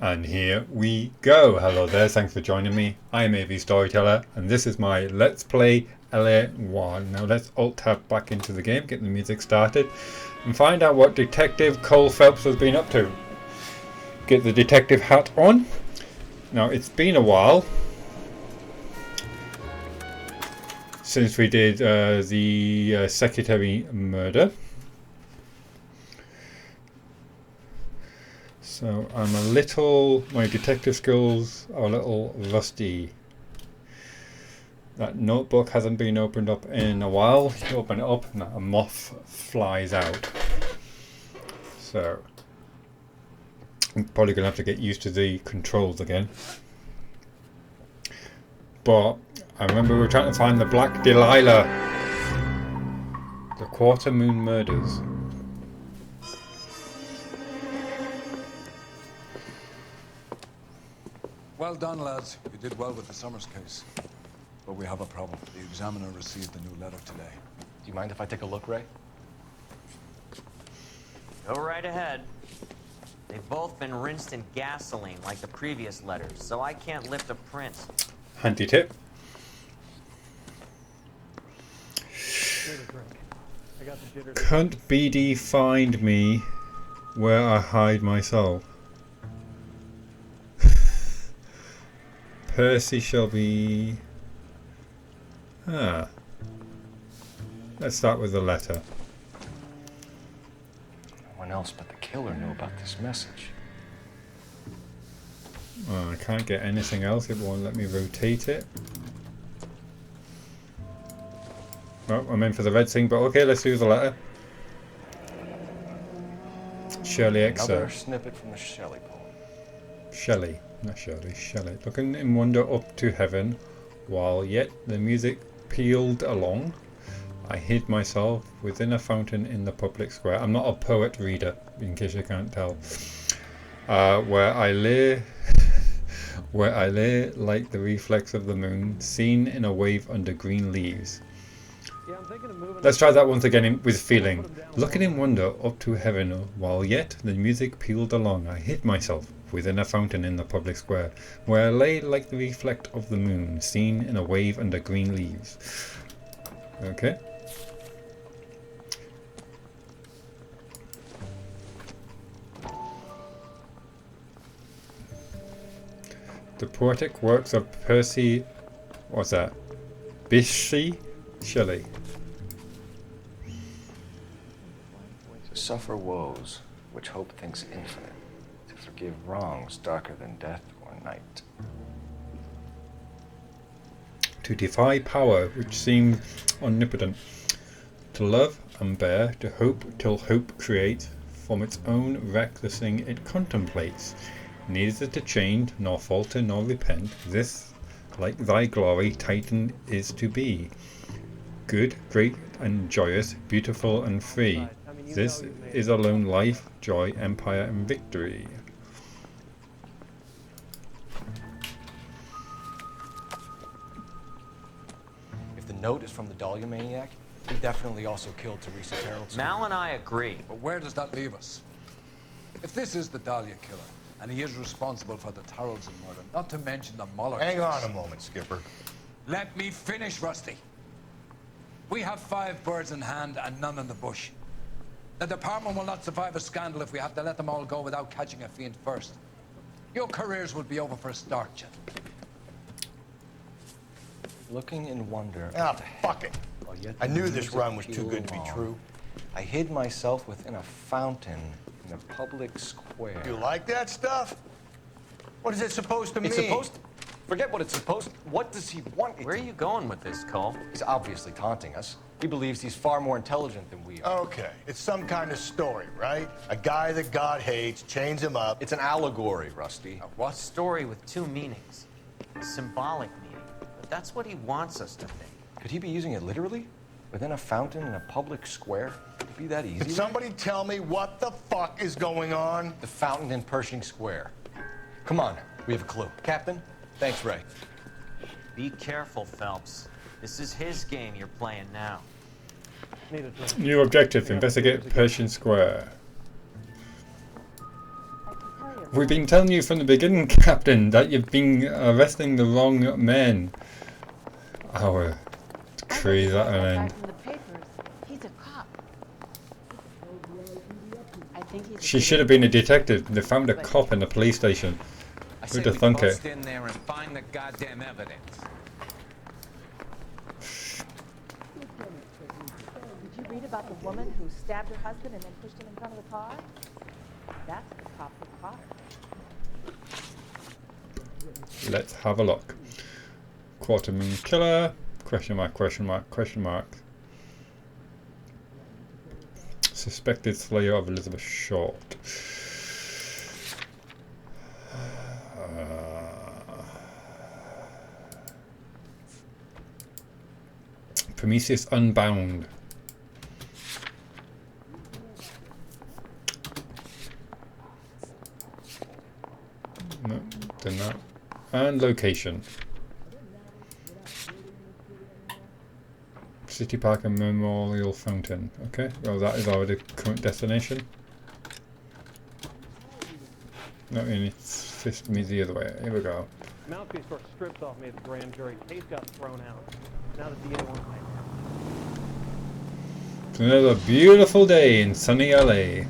And here we go. Hello there, thanks for joining me. I am AV Storyteller, and this is my Let's Play LA1. Now let's alt-tab back into the game, get the music started, and find out what Detective Cole Phelps has been up to. Get the detective hat on. Now it's been a while since we did the secretary murder. So my detective skills are a little rusty. That notebook hasn't been opened up in a while. You open it up and a moth flies out. So I'm probably going to have to get used to the controls again. But I remember we were trying to find the Black Delilah. The Quarter Moon Murders. Well done, lads. You did well with the Summers case. But we have a problem. The examiner received a new letter today. Do you mind if I take a look, Ray? Go right ahead. They've both been rinsed in gasoline like the previous letters, so I can't lift a print. Handy tip. Can't BD find me where I hide myself? Percy shall be... Let's start with the letter. No one else but the killer knew about this message. I can't get anything else. It won't let me rotate it. Oh, I'm in for the red thing, but okay, let's do the letter. Shelley Another excerpt. snippet from the Shelley poem. Shelley, not Shirley, Shelley. Looking in wonder up to heaven, while yet the music pealed along, I hid myself within a fountain in the public square. I'm not a poet reader, in case you can't tell. Where I lay like the reflex of the moon, seen in a wave under green leaves. Let's try that once again with feeling. Looking in wonder up to heaven, while yet the music pealed along, I hid myself within a fountain in the public square, where I lay like the reflect of the moon, seen in a wave under green leaves. Okay. The poetic works of Percy, what's that? Bysshe Shelley. To suffer woes, which hope thinks infinite. To forgive wrongs darker than death or night. To defy power which seems omnipotent. To love and bear, to hope till hope create. From its own wreck the thing it contemplates. Neither to change, nor falter, nor repent. This, like thy glory, Titan is to be. Good, great and joyous, beautiful and free. This is alone life, joy, empire and victory. If the note is from the Dahlia maniac, he definitely also killed Teresa Terrell. Mal and I agree. But where does that leave us? If this is the Dahlia killer, and he is responsible for the Tarrelson murder, not to mention the Muller Hang case. on a moment, Skipper. Let me finish, Rusty. We have 5 birds in hand and none in the bush. The department will not survive a scandal if we have to let them all go without catching a fiend first. Your careers will be over for a start, Jen. Looking in wonder. Ah, fuck it. While yet I the knew this music run was too pealed good to be along, true. I hid myself within a fountain in a public square. You like that stuff? What is it supposed to mean? It's supposed to... Forget what it's supposed to... What does he want it Where are to... you going with this, Cole? He's obviously taunting us. He believes he's far more intelligent than we are. Okay, it's some kind of story, right? A guy that God hates, chains him up. It's an allegory, Rusty. A story with 2 meanings. A symbolic meaning. But that's what he wants us to think. Could he be using it literally? Within a fountain in a public square? Could it be that easy? Can somebody tell me what the fuck is going on? The fountain in Pershing Square. Come on, we have a clue. Captain? Thanks, Ray. Be careful, Phelps. This is his game you're playing now. New objective, investigate Pershing Square. I can tell you We've been telling you from the beginning, Captain, that you've been arresting the wrong men. Our crazy that man. From the papers. He's a cop. I think he's She should have been a detective. They found a cop in the police station. Who'd have thunk it? In there and find the goddamn evidence. Did you read about the woman who stabbed her husband and then pushed him in front of the car? That's the cop who caught her. Let's have a look. Quartermoon killer? Question mark, question mark, question mark. Suspected slayer of Elizabeth Short. Prometheus Unbound. No, did not. And location. City Park and Memorial Fountain. Okay, well that is already current destination. No, and it's fist me the other way. Here we go. Mouthpiece were stripped off me at the grand jury. Case got thrown out. Now the DA wants my head. It's another beautiful day in sunny LA.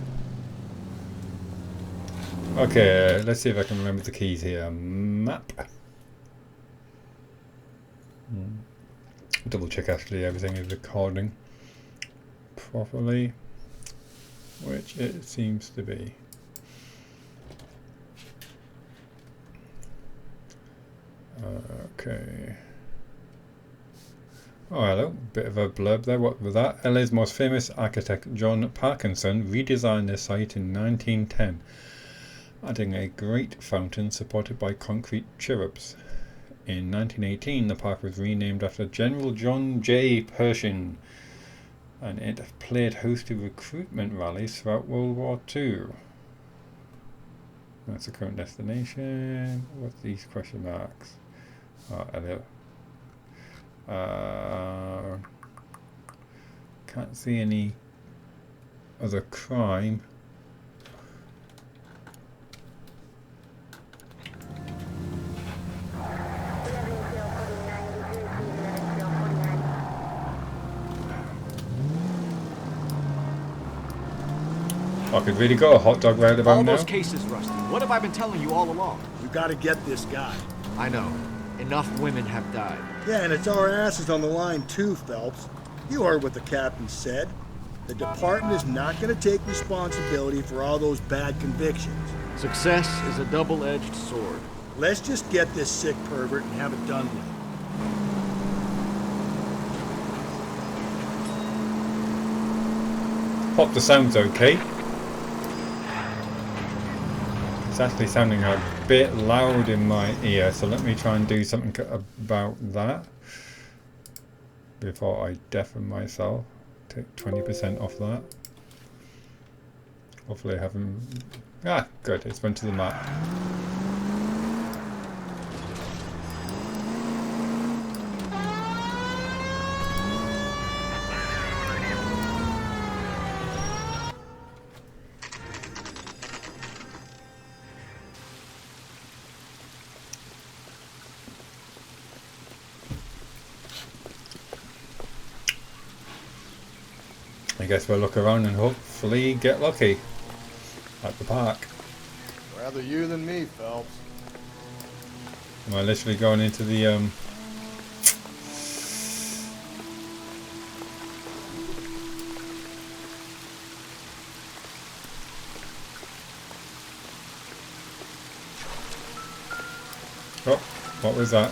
Okay, let's see if I can remember the keys here. Map. Double check actually everything is recording properly, which it seems to be. Okay. Oh, hello. Bit of a blurb there. What was that? LA's most famous architect John Parkinson redesigned the site in 1910, adding a great fountain supported by concrete cherubs. In 1918, the park was renamed after General John J. Pershing, and it played host to recruitment rallies throughout World War II. That's the current destination. What's these question marks? Oh, Elliot. Can't see any other crime. I could really go a hot dog right about all now. those cases, Rusty. What have I been telling you all along? We gotta get this guy. I know. Enough women have died. Yeah, and it's our asses on the line too, Phelps. You heard what the captain said. The department is not gonna take responsibility for all those bad convictions. Success is a double-edged sword. Let's just get this sick pervert and have it done with. Hope the sound's okay. It's actually sounding a bit loud in my ear, so let me try and do something about that before I deafen myself. Take 20% off that. Hopefully I haven't... Ah, good, it's went to the map. I guess we'll look around and hopefully get lucky at the park. Rather you than me, Phelps. Am I literally going into the Oh, what was that?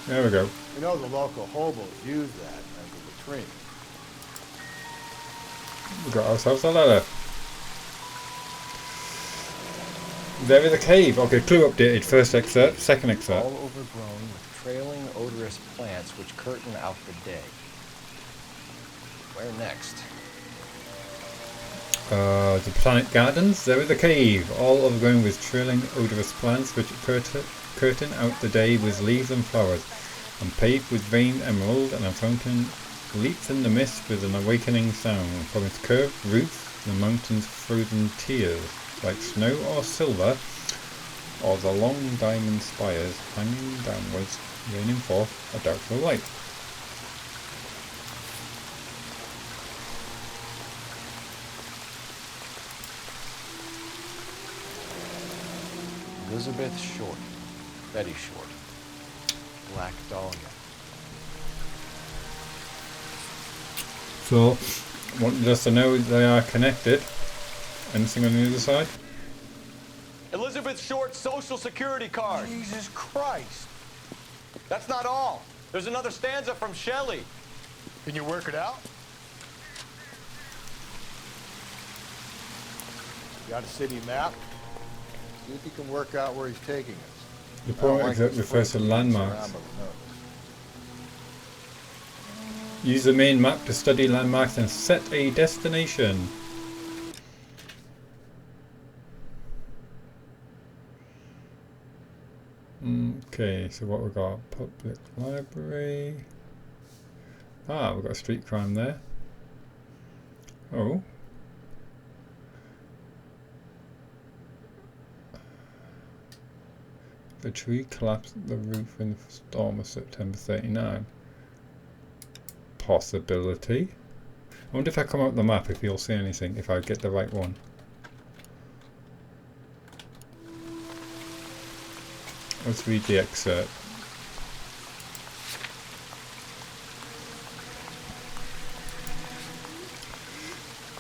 There we go. You know the local hobos use that as a latrine. We got ourselves a ladder. There is a cave. Okay, clue updated. First excerpt, second excerpt. All overgrown with trailing, odorous plants which curtain out the day. Where next? The Botanic Gardens. There is a cave, all overgrown with trailing, odorous plants which curtain out the day with leaves and flowers, and paved with veined emerald, and a fountain leaps in the mist with an awakening sound. From its curved roof, the mountains frozen tears, like snow or silver, or the long diamond spires hanging downwards, raining forth a doubtful light. Elizabeth Short. Betty Short. Black Dahlia. So, wanted us to know they are connected. Anything on the other side? Elizabeth Short's social security card. Jesus Christ. That's not all. There's another stanza from Shelley. Can you work it out? Got a city map? See if you can work out where he's taking us. The point exit refers to landmarks. Use the main map to study landmarks and set a destination. Okay, so what we got? Public library. Ah, we've got a street crime there. Oh. The tree collapsed at the roof in the storm of September 39. Possibility. I wonder if I come up the map if you'll see anything, if I get the right one. Let's read the excerpt.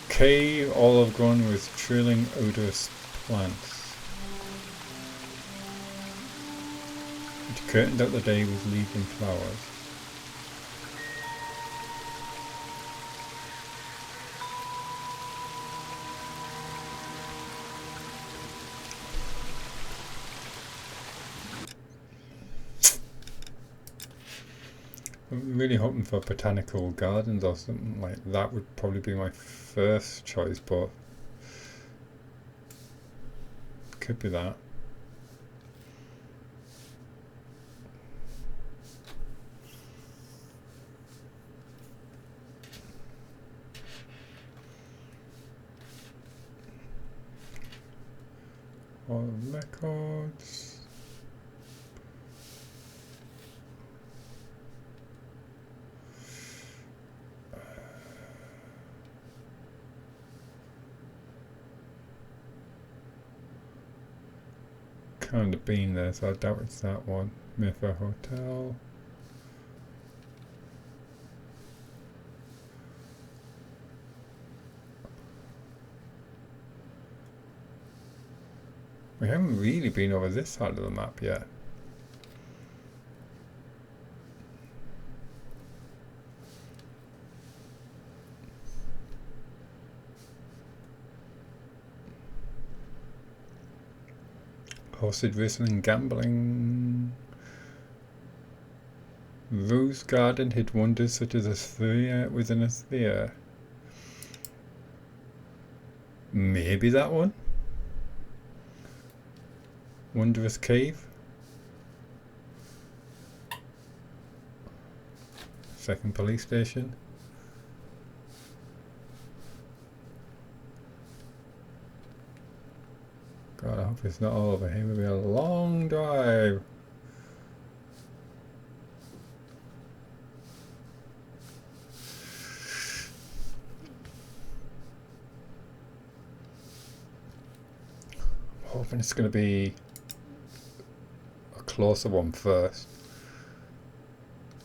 Cave olive grown with trilling odorous plants. It curtained out the day with leaves and flowers. I'm really hoping for botanical gardens or something like that would probably be my first choice, but could be that. All records. Kind of been there, so I doubt it's that one. Mayfair Hotel. We haven't really been over this side of the map yet. Hostage racing and gambling. Rose Garden hid wonders such as a sphere within a sphere. Maybe that one? Wondrous Cave. Second police station. God, I hope it's not all over here. It'll be a long drive. I'm hoping it's going to be a closer one first.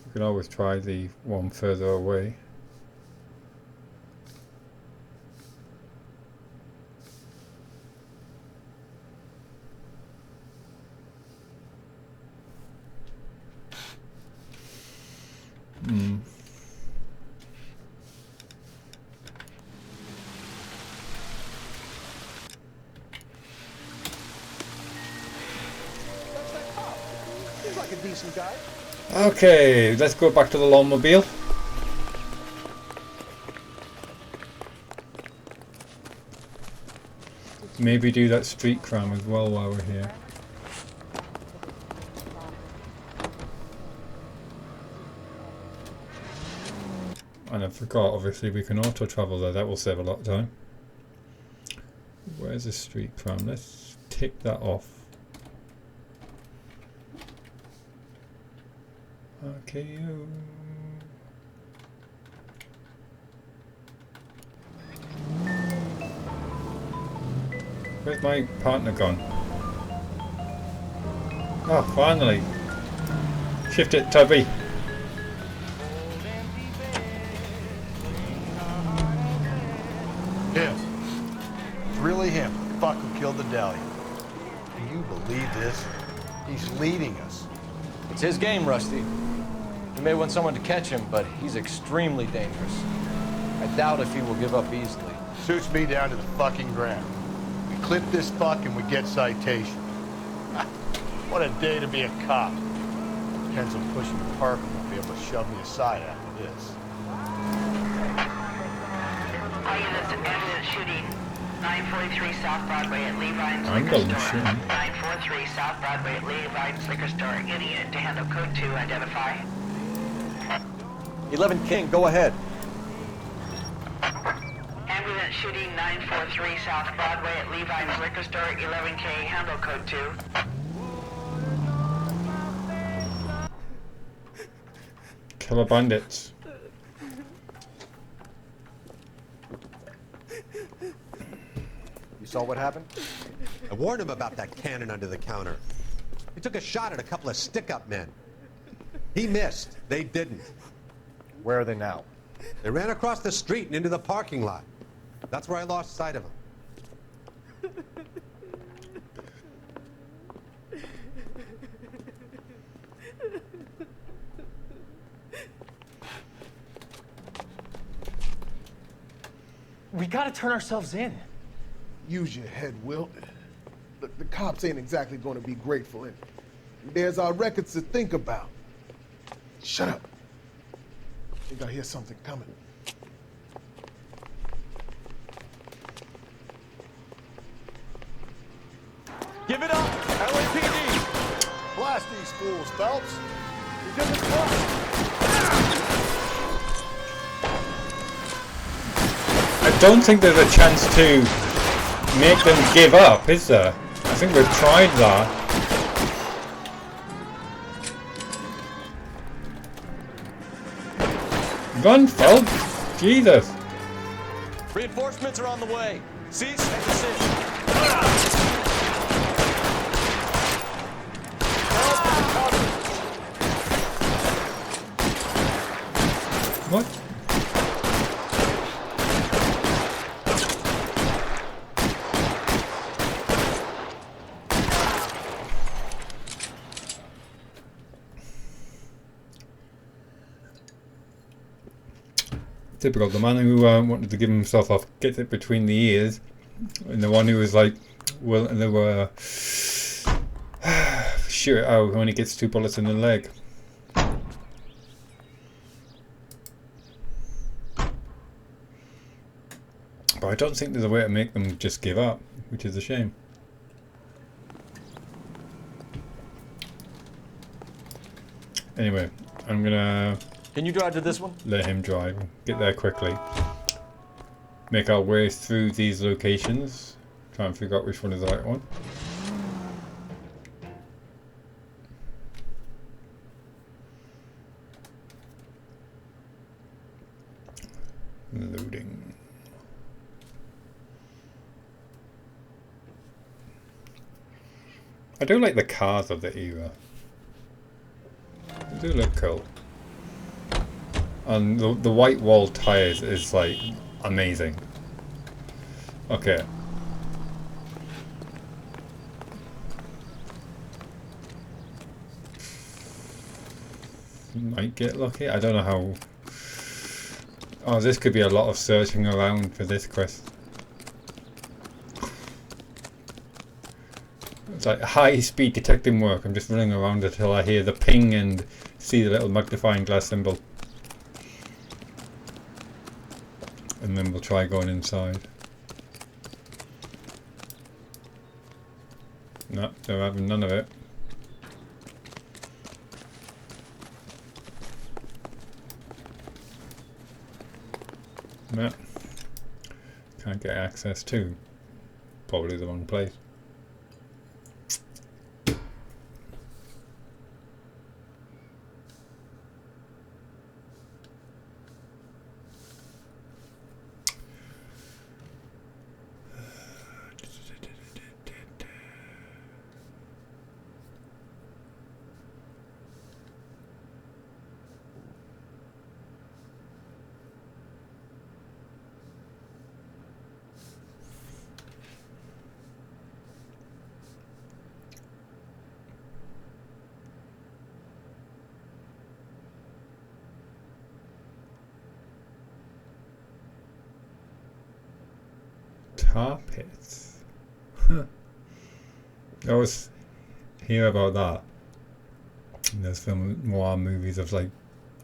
You can always try the one further away. Okay, let's go back to the lawnmobile. Maybe do that street crime as well while we're here. And I forgot, obviously, we can auto travel there. That will save a lot of time. Where's the street pram? Let's tick that off. Okay. Where's my partner gone? Oh, finally. Shift it, Toby. Him. It's really him. Fuck who killed the Dahlia. Can you believe this? He's leading us. It's his game, Rusty. He may want someone to catch him, but he's extremely dangerous. I doubt if he will give up easily. Suits me down to the fucking ground. We clip this fuck and we get citation. What a day to be a cop. Pencil pushing the park won't be able to shove me aside after this. All units, ambulance shooting. 943 South Broadway at Levine's Liquor Ambulance Store. shooting. 943 South Broadway at Levine's Liquor Store. Any unit to handle code 2, identify. 11 King, go ahead. Ambulance shooting 943 South Broadway at Levine's Liquor Store. 11K, handle code 2. Killer bandits. You saw what happened? I warned him about that cannon under the counter. He took a shot at a couple of stick-up men. He missed. They didn't. Where are they now? They ran across the street and into the parking lot. That's where I lost sight of them. We gotta turn ourselves in. Use your head, Wilt. Look, the cops ain't exactly gonna be grateful. And there's our records to think about. Shut up. I think I hear something coming. Give it up! LAPD! Blast these fools, Phelps. He's in the truck. I don't think there's a chance to make them give up, is there? I think we've tried that. Run, Phelps! Jesus! Reinforcements are on the way. Cease and desist. What? Typical. The man who wanted to give himself off gets it between the ears, and the one who was like, well, and they were shoot it out when he gets 2 bullets in the leg. But I don't think there's a way to make them just give up, which is a shame. Anyway, I'm gonna... Can you drive to this one? Let him drive. Get there quickly. Make our way through these locations. Try and figure out which one is the right one. Loading. I do like the cars of the era. They do look cool. And the white wall tires is like amazing. Okay. Might get lucky. I don't know how. Oh, this could be a lot of searching around for this quest. It's like high speed detecting work. I'm just running around until I hear the ping and see the little magnifying glass symbol. And then we'll try going inside. No, they're having none of it. No. Can't get access to. Probably the wrong place. Tar pits. Huh. I always hear about that. And there's film noir movies of like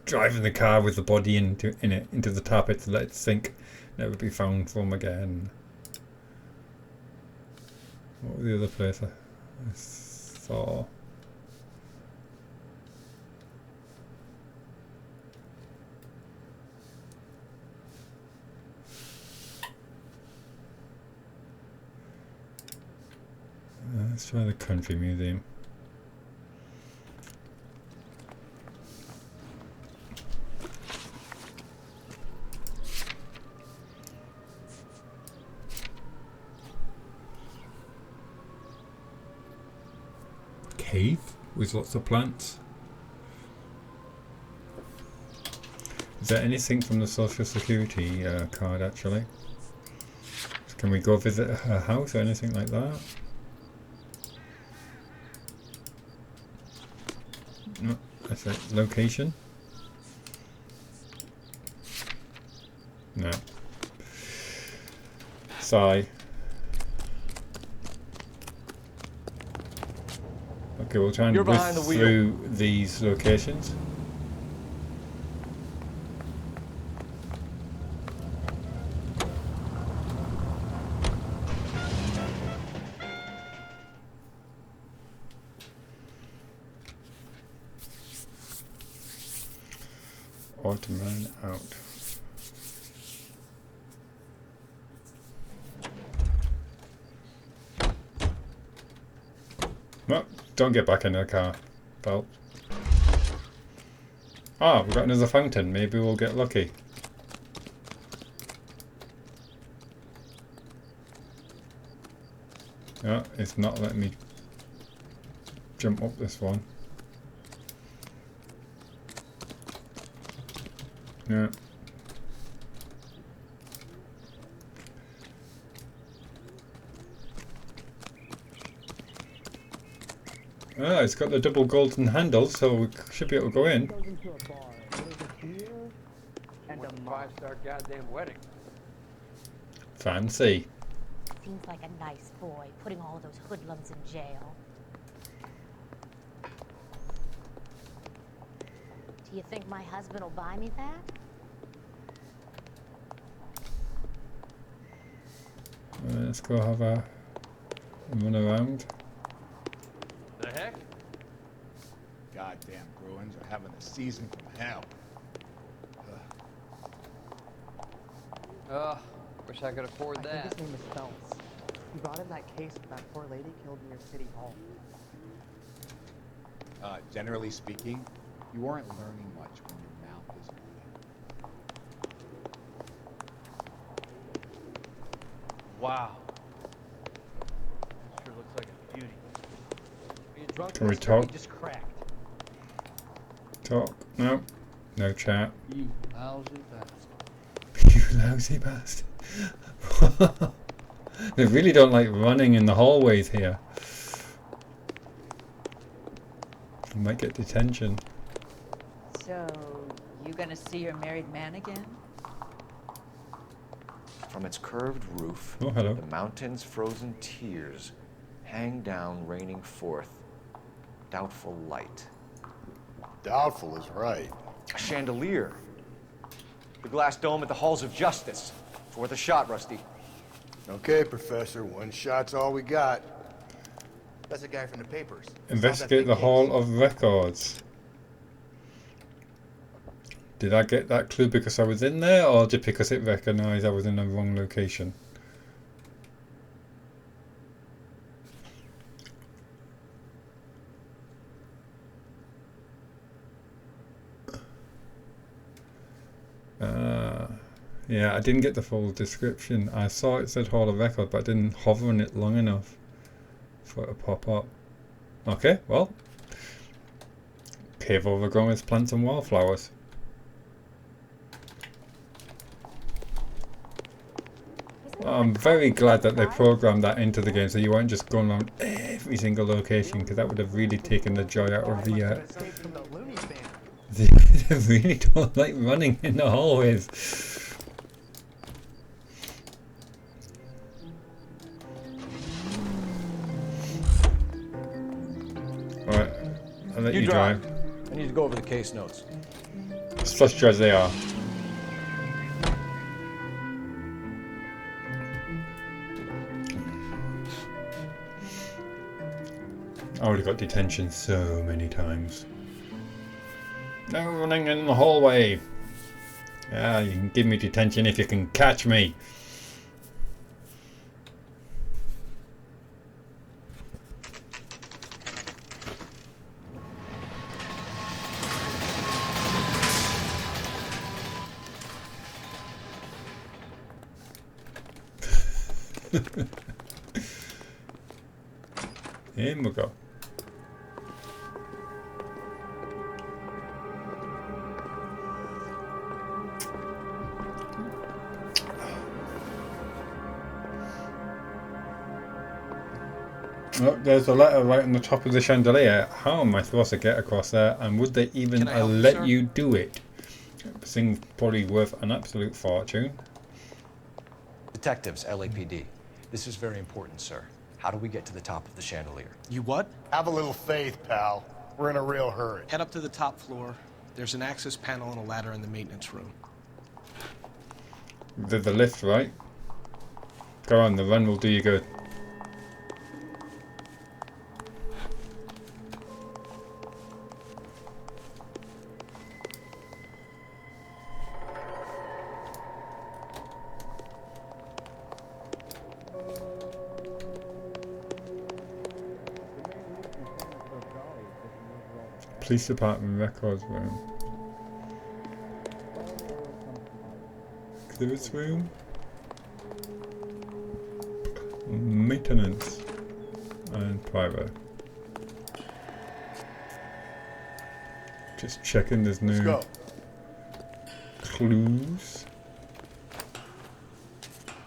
driving the car with the body into the tar pit to let it sink, never be found from again. What was the other place I saw? Let's try the country museum. Cave with lots of plants. Is there anything from the Social Security card actually? Can we go visit her house or anything like that? No, that's it. Location? No. Sigh. Okay, we'll try and whiz through these locations. Ottoman out. No, don't get back into the car, Phelps. Ah, we've got another fountain. Maybe we'll get lucky. No, it's not letting me jump up this one. Yeah. Ah, it's got the double golden handle, so we should be able to go in. And a 5-star goddamn wedding. Fancy. Seems like a nice boy, putting all of those hoodlums in jail. Do you think my husband will buy me that? Let's go have a run around. The heck? Goddamn Bruins are having a season from hell. Wish I could afford that. I think his name is Phelps. He brought in that case of that poor lady killed near City Hall. Generally speaking, you aren't learning much when your mouth is moving. Wow. Sure looks like a beauty. Are you drunk? Can we talk? Just cracked. Talk? No. No chat. You lousy bastard. You lousy bastard. They really don't like running in the hallways here. I might get detention. So, you gonna see your married man again? From its curved roof, oh, hello. The mountain's frozen tears hang down, raining forth doubtful light. Doubtful is right. A chandelier. The glass dome at the halls of justice. It's worth a shot, Rusty. Okay, Professor. One shot's all we got. That's the guy from the papers. Investigate the Hall of Records. Did I get that clue because I was in there, or just because it recognised I was in the wrong location? Yeah, I didn't get the full description. I saw it said Hall of Records, but I didn't hover on it long enough for it to pop up. Okay, well. Cave overgrown with plants and wildflowers. I'm very glad that they programmed that into the game so you weren't just going on every single location, because that would have really taken the joy out of the they really don't like running in the hallways. Alright, I'll let you drive. I need to go over the case notes. As frustrated as they are. I would have got detention so many times. No running in the hallway. Yeah, you can give me detention if you can catch me. In we go. Oh, there's a letter right on the top of the chandelier. How am I supposed to get across there? And would they even let you do it? This thing's probably worth an absolute fortune. Detectives, LAPD. This is very important, sir. How do we get to the top of the chandelier? You what? Have a little faith, pal. We're in a real hurry. Head up to the top floor. There's an access panel and a ladder in the maintenance room. The lift, right? Go on, the run will do you good. Police department records room. Exhibits room. Maintenance. And private. Just checking there's no clues.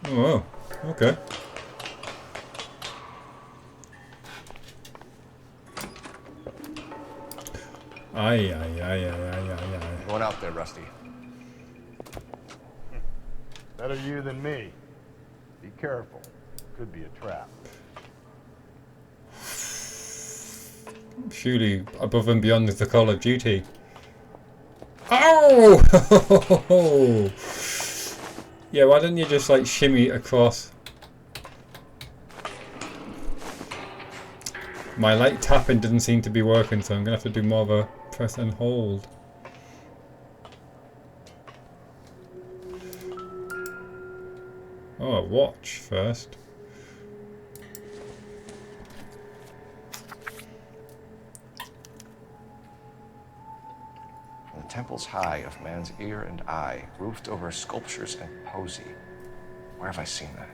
Oh, okay. Aye. Going out there, Rusty. Better you than me. Be careful. Could be a trap. Surely above and beyond is the Call of Duty. Oh! Yeah, why don't you just like shimmy across? My light tapping didn't seem to be working, so I'm gonna have to do more of a press and hold. Oh, watch first. The temples high of man's ear and eye, roofed over sculptures and poesy. Where have I seen that?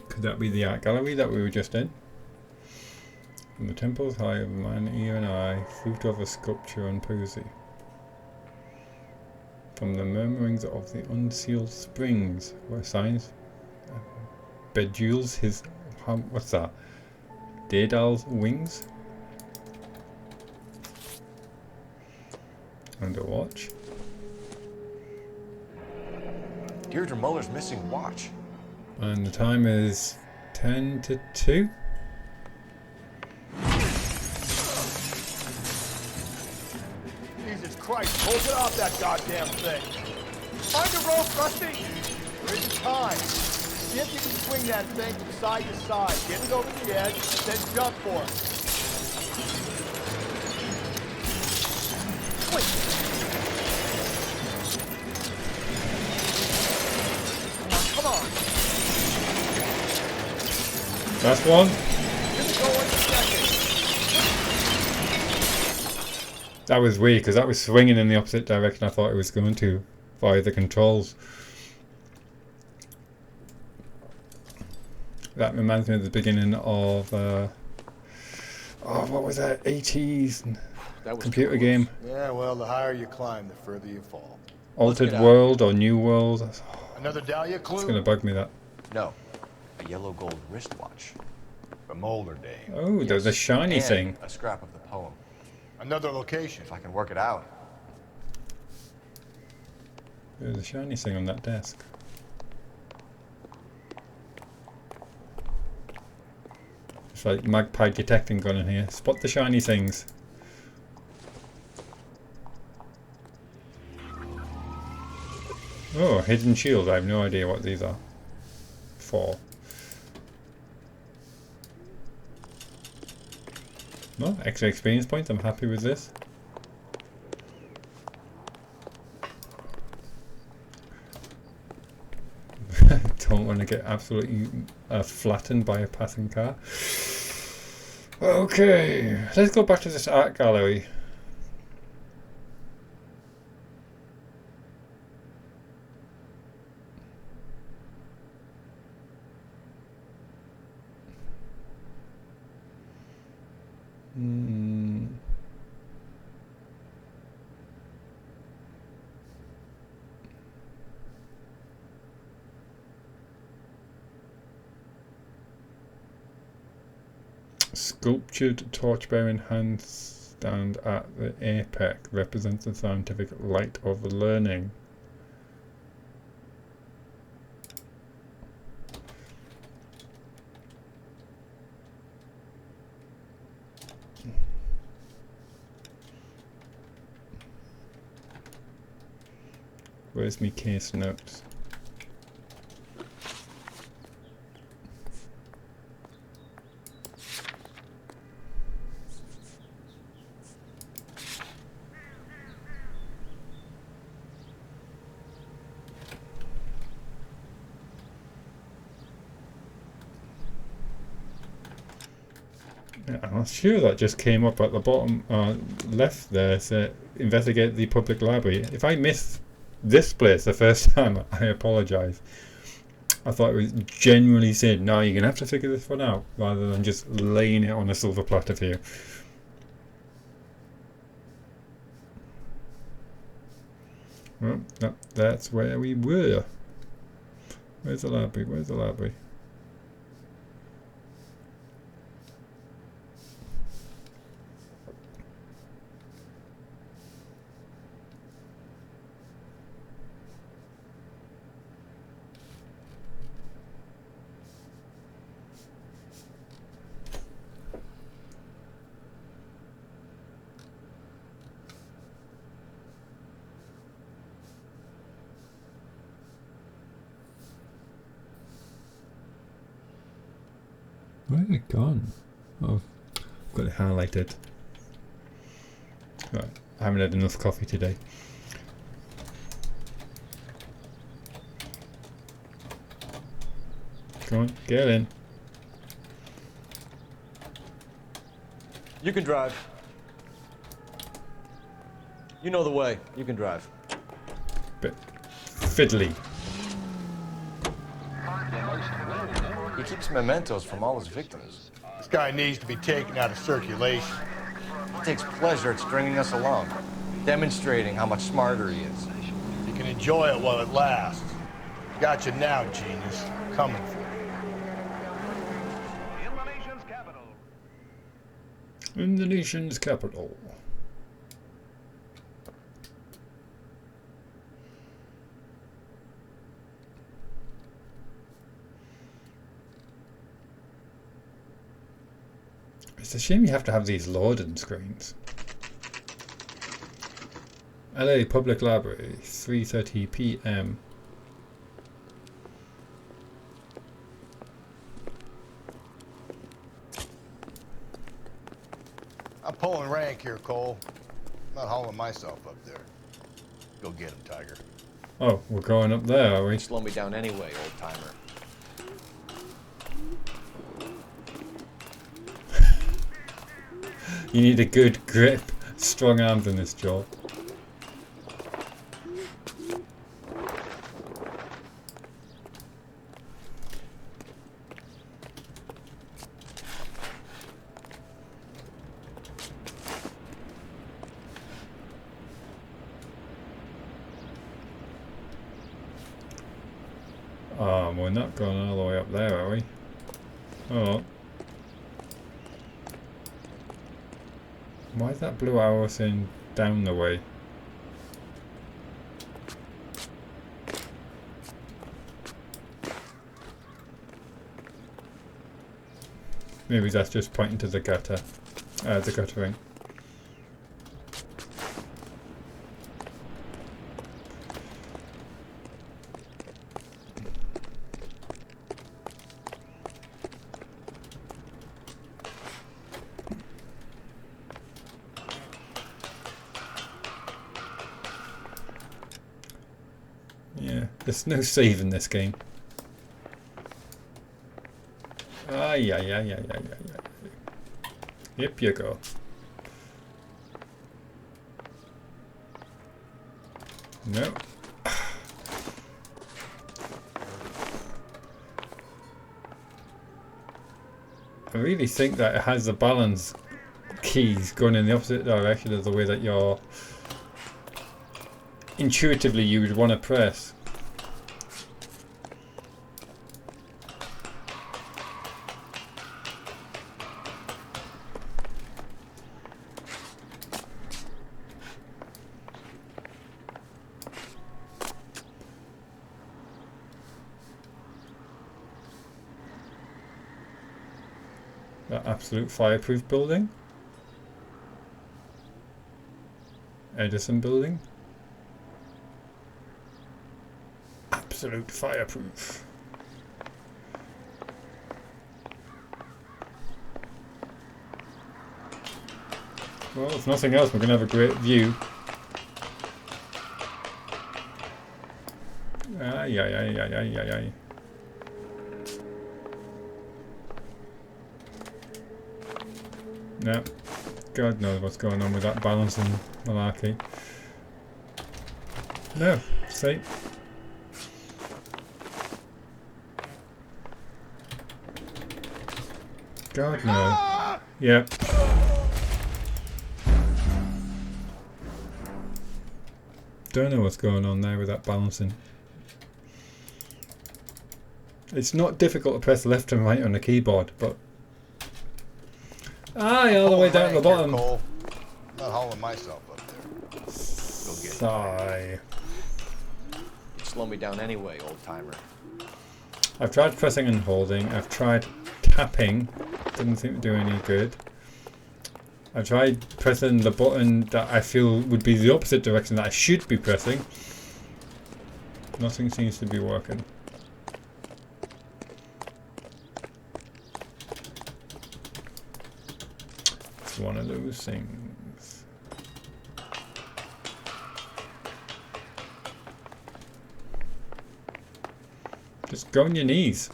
Could that be the art gallery that we were just in? From the temples high of man, ear and eye, roofed over sculpture and poesy. From the murmurings of the unsealed springs, where signs bejewels his, what's that? Daedal's wings? And a watch. Deirdre Muller's missing watch. And the time is 10 to 2. Jesus Christ, hold it off that goddamn thing. Find a rope, Rusty. There isn't time. See if you can swing that thing from side to side. Get it over the edge, then jump for it. Wait. Come on. Last one. That was weird because that was swinging in the opposite direction I thought it was going to via the controls. That reminds me of the beginning of what was that? 80s computer game. Yeah, well, the higher you climb, the further you fall. Altered World or New World. Another Dahlia clue? It's going to bug me, that. No, a yellow gold wristwatch. From older days. Oh, there's a shiny And thing. a scrap of the poem. Another location. If I can work it out. There's a shiny thing on that desk. It's like magpie detecting gun in here. Spot the shiny things. Oh, hidden shield. I have no idea what these are for. Well, extra experience points. I'm happy with this. Don't want to get absolutely flattened by a passing car. Okay, let's go back to this art gallery. Sculptured torch-bearing handstand at the apex represents the scientific light of learning. Where's me case notes? I'm sure that just came up at the bottom left there. So investigate the public library. If I missed this place the first time, I apologise. I thought it was genuinely saying, no, you're going to have to figure this one out, rather than just laying it on a silver platter for you. Well, that's where we were. Where's the library? Where's the library? Where's it gone? Oh, I've got it highlighted. Right, I haven't had enough coffee today. Come on, get in. You can drive. You know the way. You can drive. Bit fiddly. He keeps mementos from all his victims. This guy needs to be taken out of circulation. He takes pleasure at stringing us along, demonstrating how much smarter he is. You can enjoy it while it lasts. Gotcha now, genius. Coming for you. In the nation's capital. It's a shame you have to have these loading screens. LA Public Library, 3:30 p.m. I'm pulling rank here, Cole. I'm not hauling myself up there. Go get him, Tiger. Oh, we're going up there, are we? Slow me down anyway, old timer. You need a good grip, strong arms in this job. We're not going all the way up there, are we? Oh. Why is that blue arrow saying down the way? Maybe that's just pointing to the gutter. The guttering. Yeah, there's no save in this game. Ah, yeah. Yep, you go. No. I really think that it has the balance keys going in the opposite direction of the way that you're intuitively you would want to press. That absolute fireproof building. Edison building. Absolute fireproof. Well, if nothing else, we're going to have a great view. Aye. No, God knows what's going on with that balancing malarkey. No, see? God no. Yep. Don't know what's going on there with that balancing. It's not difficult to press left and right on the keyboard, but all the way down the bottom. Cole. I'm not hauling myself up there. Go get Sigh. Slow me down anyway, old timer. I've tried pressing and holding. I've tried tapping. Didn't seem to do any good. I tried pressing the button that I feel would be the opposite direction that I should be pressing. Nothing seems to be working. It's one of those things. Just go on your knees.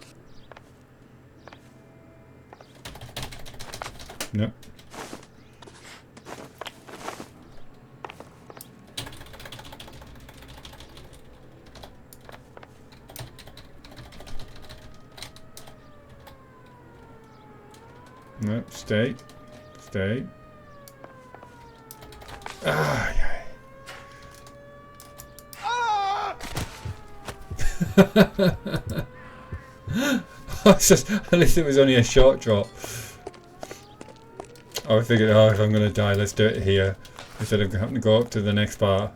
No. No, stay. Stay. Ah, yeah. At least it was only a short drop. I figured, if I'm going to die, let's do it here instead of having to go up to the next bar.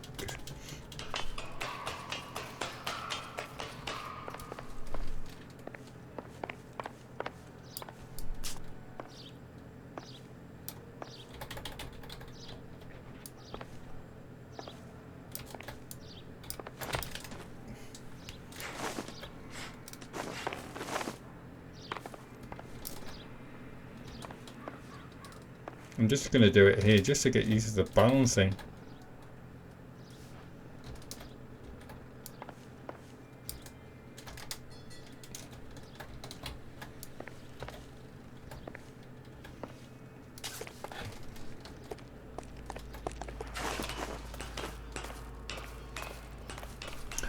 I'm just going to do it here just to get used to the balancing.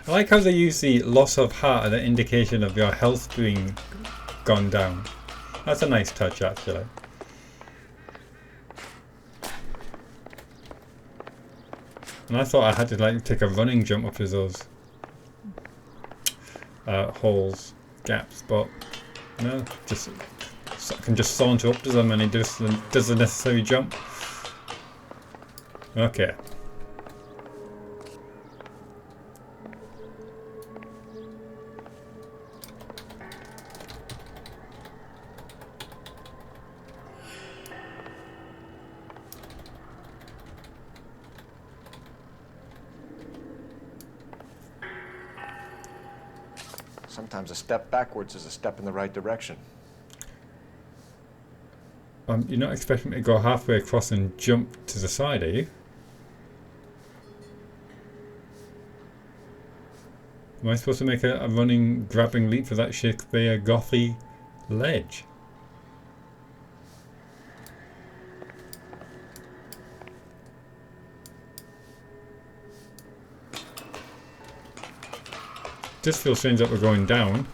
I like how they use the loss of heart as an indication of your health being gone down. That's a nice touch, actually. And I thought I had to like take a running jump up to those holes, gaps, but no, just I can just saunter up to them and it does the necessary jump. Okay. Sometimes a step backwards is a step in the right direction. You're not expecting me to go halfway across and jump to the side, are you? Am I supposed to make a running, grabbing leap for that Shakespeare gothy ledge? Just feels strange that we're going down.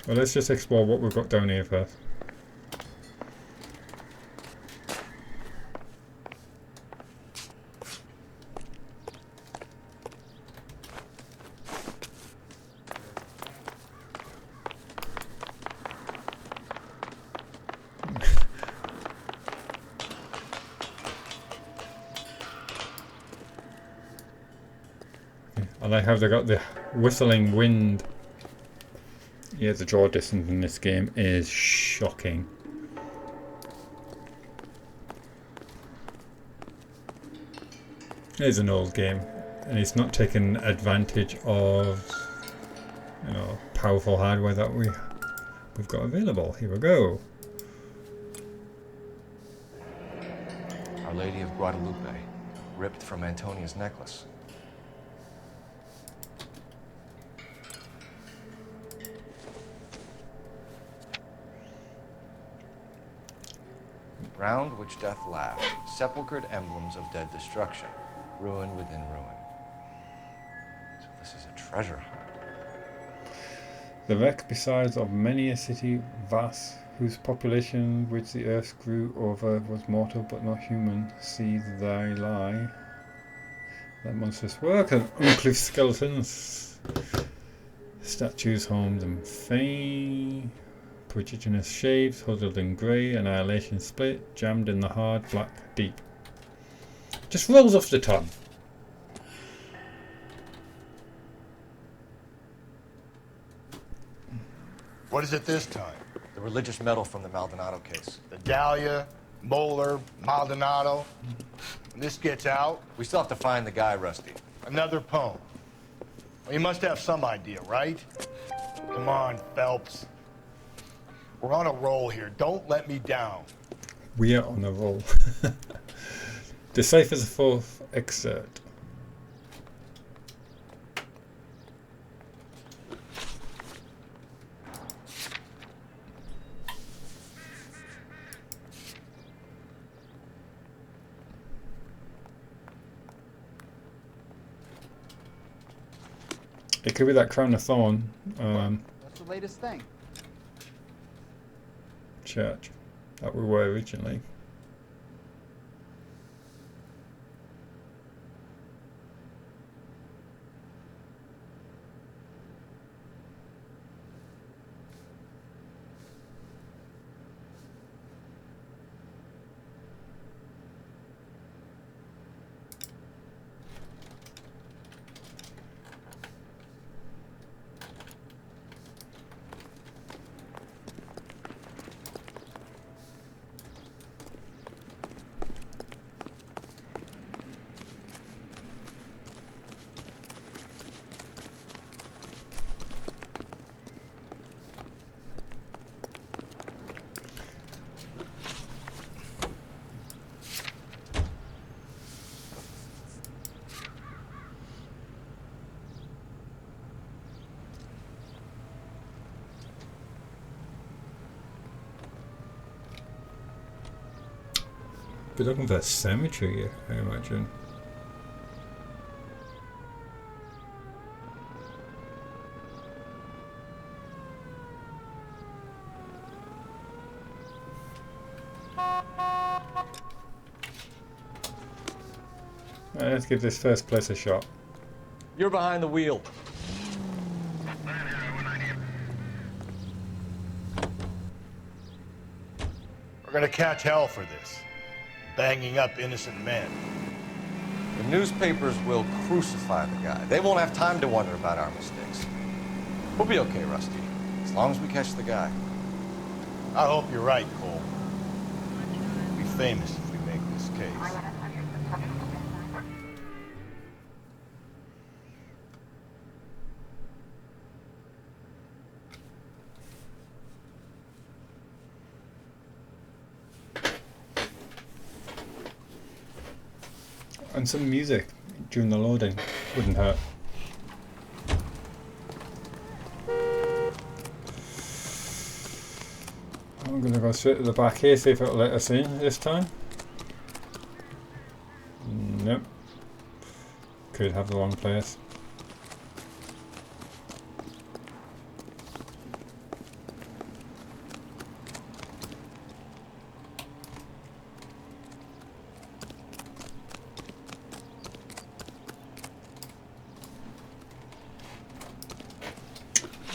Well, let's just explore what we've got down here first. I like how they got the whistling wind. Yeah, the draw distance in this game is shocking. It is an old game, and it's not taken advantage of, you know, powerful hardware that we've got available. Here we go. Our Lady of Guadalupe, ripped from Antonia's necklace. Round which death laughed, sepulchred emblems of dead destruction, ruin within ruin. So this is a treasure hunt. The wreck besides of many a city vast, whose population which the earth grew over was mortal but not human. See thy lie. That monstrous work of uncouth skeletons, statues, homes and fame. Prodigious shapes, huddled in grey, annihilation split, jammed in the hard black deep. Just rolls off the tongue. What is it this time? The religious medal from the Maldonado case. The Dahlia, Moeller, Maldonado. When this gets out... We still have to find the guy, Rusty. Another poem. Well, you must have some idea, right? Come on, Phelps. We're on a roll here. Don't let me down. We are on a roll. Decipher the fourth excerpt. It could be that crown of thorn. What's the latest thing? Church that we were originally. Be looking for a cemetery, I imagine. Let's give this first place a shot. You're behind the wheel. We're gonna catch hell for this. Banging up innocent men. The newspapers will crucify the guy. They won't have time to wonder about our mistakes. We'll be okay, Rusty, as long as we catch the guy. I hope you're right, Cole. We'll be famous if we make this case. And some music during the loading wouldn't hurt. I'm gonna go straight to the back here, see if it'll let us in this time. Nope. Could have the wrong place.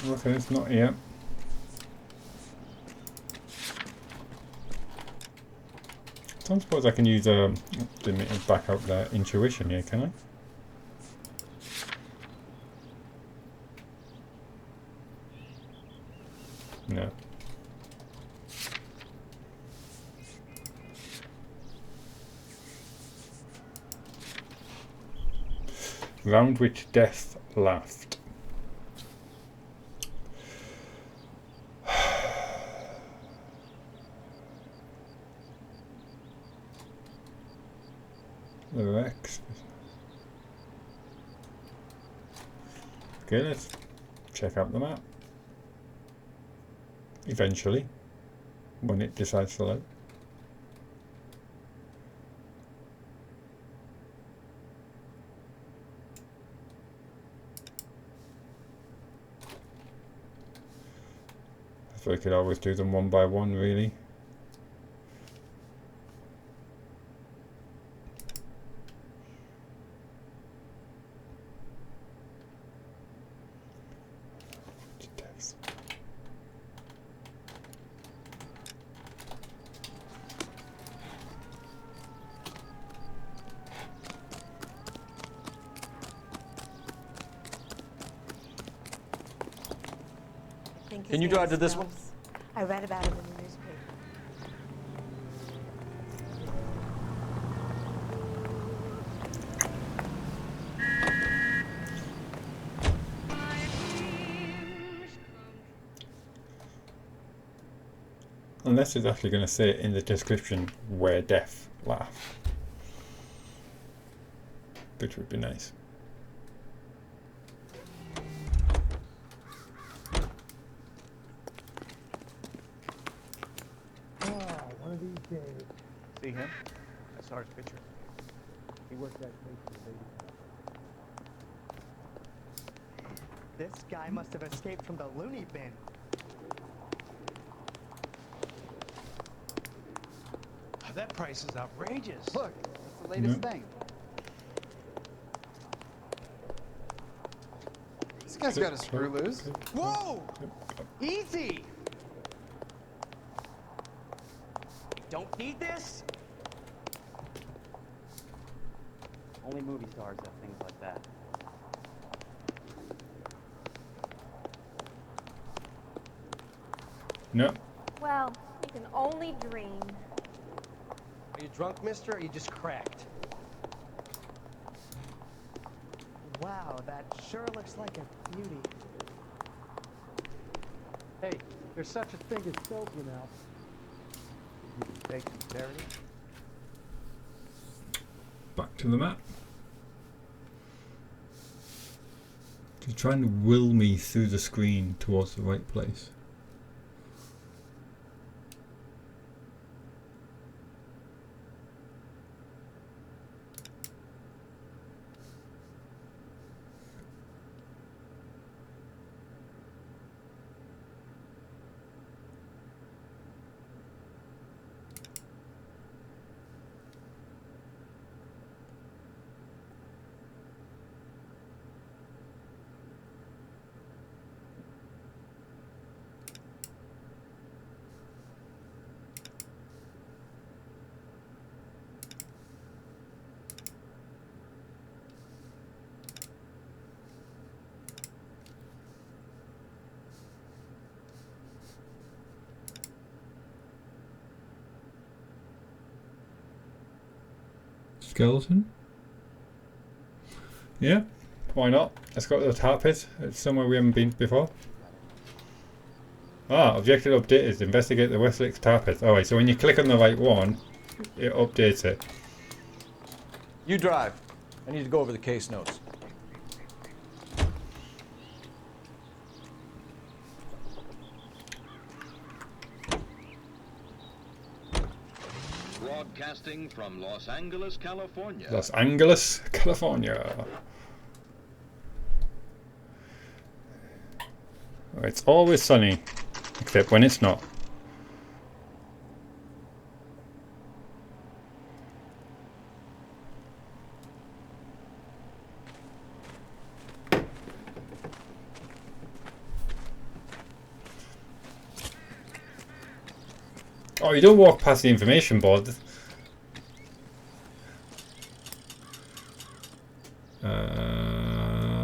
Okay, it's not here. I don't suppose I can use back up their intuition here, can I? No. Round which death laughed. The Rex. Okay, let's check out the map. Eventually, when it decides to load. So we could always do them one by one, really. Can you drive to this one? I read about it in the newspaper. Unless it's actually going to say in the description where death laughed. Which would be nice. One of these days. See him? I saw his picture. He worked that place for the baby. This guy must have escaped from the loony bin. That price is outrageous. Look, that's the latest thing. This guy's got a screw loose. Whoa! Easy! Don't need this? Only movie stars have things like that. No. Well, you can only dream. Are you drunk, mister, or are you just cracked? Wow, that sure looks like a beauty. Hey, there's such a thing as soap, you know. Take some charity. Back to the map. She's trying to will me through the screen towards the right place. Skeleton? Yeah, why not? Let's go to the tar pit. It's somewhere we haven't been before. Ah, objective updated. Investigate the Westlake tar pit. Alright, so when you click on the right one, it updates it. You drive. I need to go over the case notes. Broadcasting from Los Angeles, California. Los Angeles, California. It's always sunny, except when it's not. Oh, you don't walk past the information board.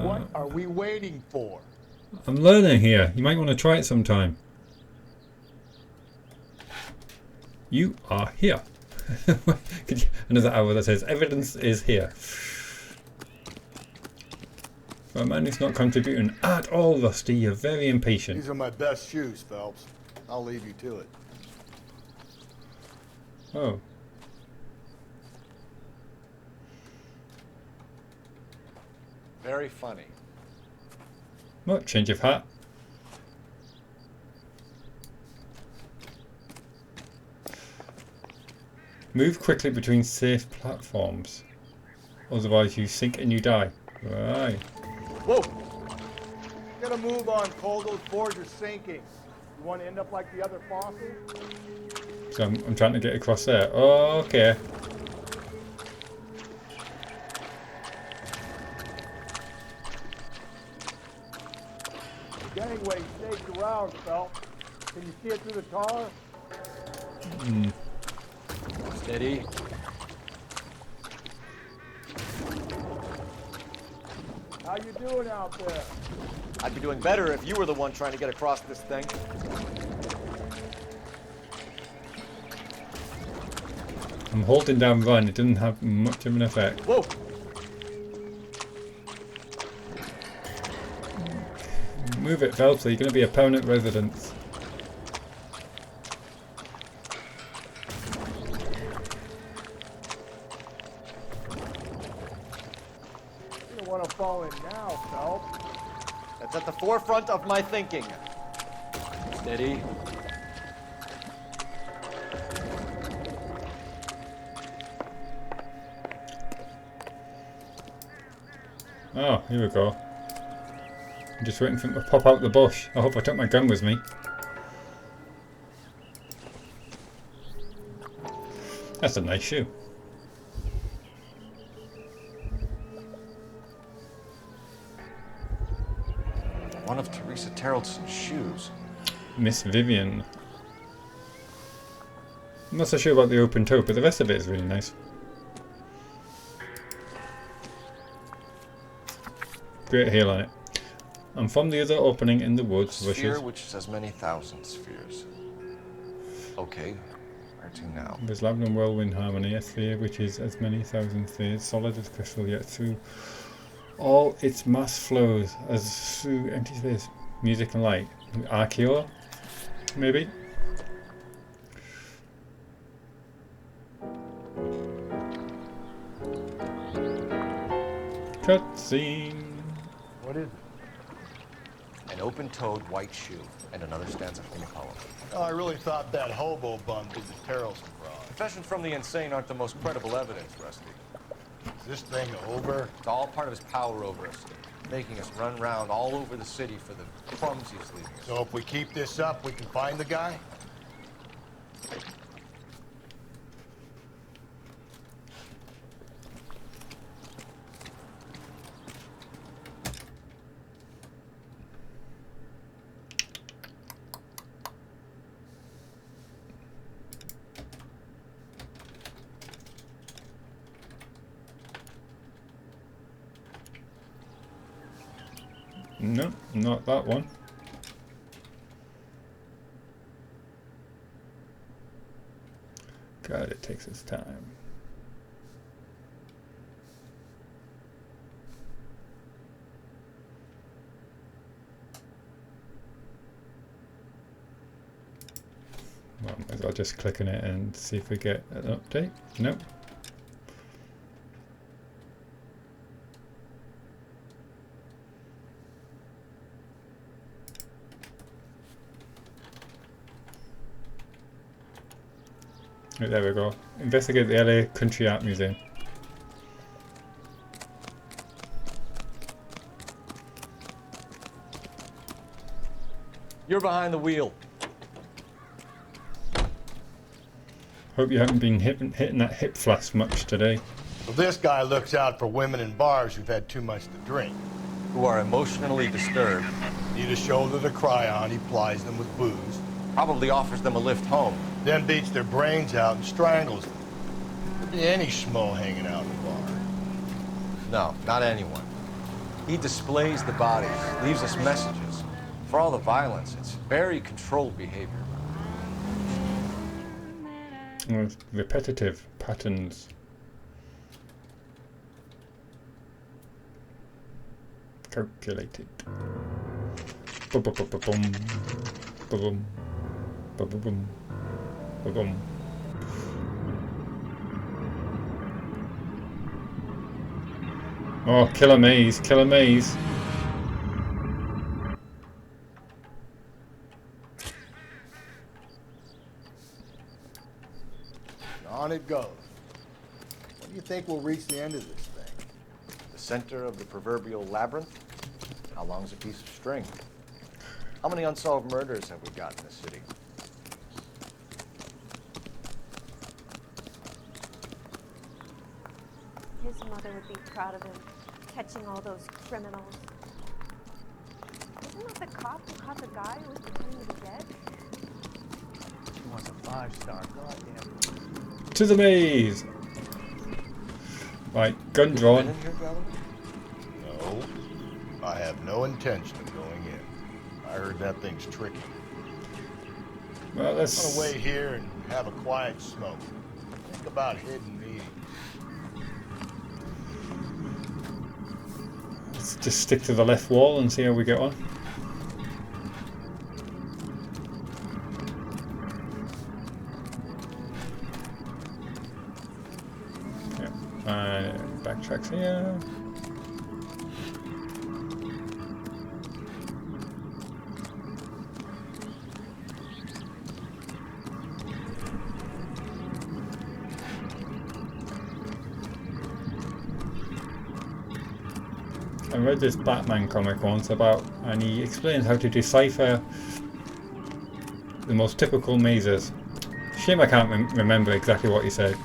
What are we waiting for? I'm learning here. You might want to try it sometime. You are here. Another arrow that says evidence is here. For a man who's not contributing at all, Rusty, you're very impatient. These are my best shoes, Phelps. I'll leave you to it. Oh. Very funny. What? Change of hat. Move quickly between safe platforms. Otherwise you sink and you die. Right. Whoa! Gotta move on, Cole. Those boards are sinking. You want to end up like the other fossils? So I'm trying to get across there. Oh, okay. The gangway snakes around, Phelps. Can you see it through the tar? Hmm. Steady. How you doing out there? I'd be doing better if you were the one trying to get across this thing. I'm holding down run. It didn't have much of an effect. Whoa! Move it, Phelps, or you're going to be a permanent resident. You don't want to fall in now, Phelps. That's at the forefront of my thinking. Steady. Oh, here we go. I'm just waiting for him to pop out the bush. I hope I took my gun with me. That's a nice shoe. One of Teresa Terrelson's shoes. Miss Vivian. I'm not so sure about the open toe, but the rest of it is really nice. Great heel on it. I'm from the other opening in the woods. Sphere Rushes. which is as many thousand spheres. Okay, where to now? There's Lavender Whirlwind Harmony, a sphere which is as many thousand spheres, solid as crystal, yet through all its mass flows as through empty space. Music and light. Archeor? Maybe? Cutscene. What is it? An open-toed white shoe, and another stanza from the poem. Oh, I really thought that hobo bum did the Terrelson fraud. Confessions from the insane aren't the most credible evidence, Rusty. Is this thing over? It's all part of his power over us, making us run around all over the city for the crumbs he's leaving us. So if we keep this up, we can find the guy? No, not that one. God, it takes its time. I'll just click on it and see if we get an update. Nope. Right, there we go. Investigate the LA Country Art Museum. You're behind the wheel. Hope you haven't been hitting that hip flask much today. Well, this guy looks out for women in bars who've had too much to drink. Who are emotionally disturbed. Need a shoulder to cry on, he plies them with booze. Probably offers them a lift home. Then beats their brains out and strangles them. Could be any schmo hanging out in the bar. No, not anyone. He displays the bodies, leaves us messages. For all the violence, it's very controlled behavior. Repetitive patterns. Calculated. Ba-ba-ba-ba-bum. Ba-bum. Ba-ba-bum. Ba-bum. Oh, killer maze, killer maze. On it goes. When do you think we'll reach the end of this thing? The center of the proverbial labyrinth? How long's a piece of string? How many unsolved murders have we got in the city? His mother would be proud of him, catching all those criminals. Isn't that the cop who caught the guy who was pretending to be dead? He wants a 5-star, goddamn. To the maze! Right, gun drawn. No, I have no intention of going in. I heard that thing's tricky. Well, let's... I'm gonna wait here and have a quiet smoke. Think about hidden meetings. Let's just stick to the left wall and see how we get on. Backtracks here. I read this Batman comic once about, and he explains how to decipher the most typical mazes. Shame I can't remember exactly what he said.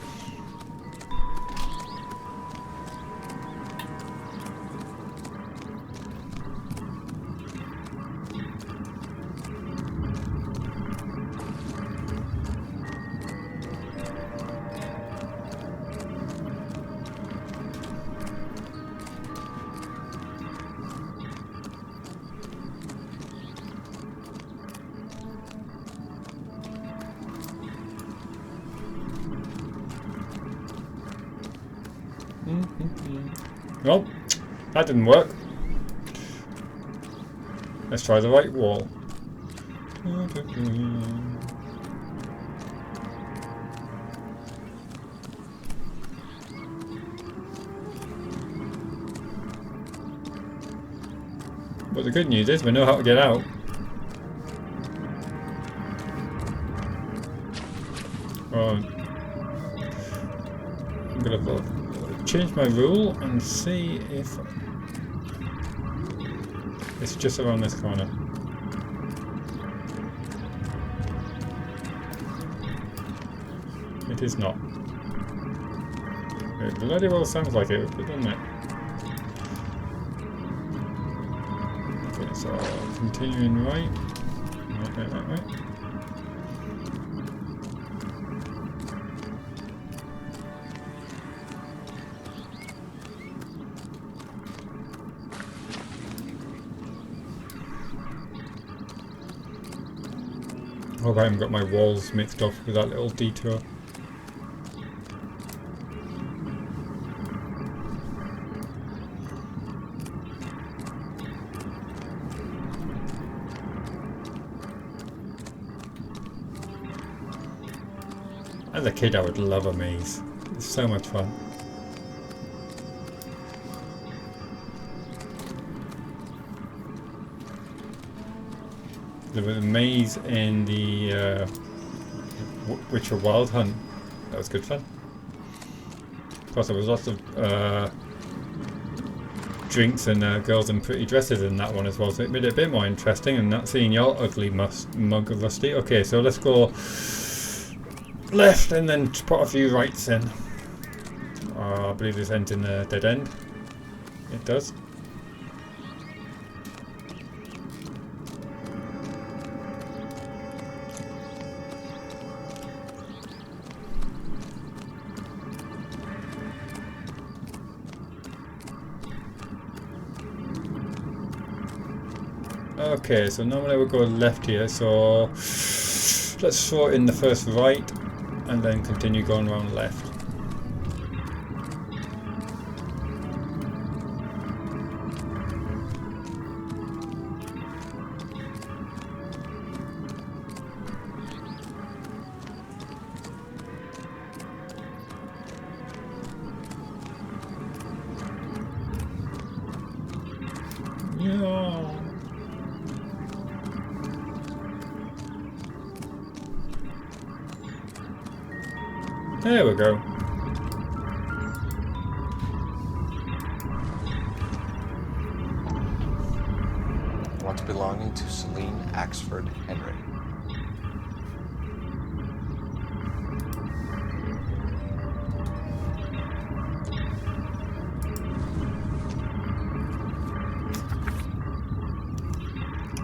Well, that didn't work. Let's try the right wall. But the good news is we know how to get out. I'm gonna change my rule and see if it's just around this corner. It is not. It bloody well sounds like it, doesn't it? Okay, so continuing right. Right. Hope I haven't got my walls mixed up with that little detour. As a kid, I would love a maze. It's so much fun. There was a maze in the Witcher Wild Hunt. That was good fun. Of course, there was lots of drinks and girls in pretty dresses in that one as well, so it made it a bit more interesting. And not seeing your ugly mug of Rusty. Okay, so let's go left and then put a few rights in. I believe this ends in a dead end. It does. Okay, so normally we'll go left here, so let's throw it in the first right and then continue going around left. Yeah. There we go. Once belonging to Celine Axford Henry.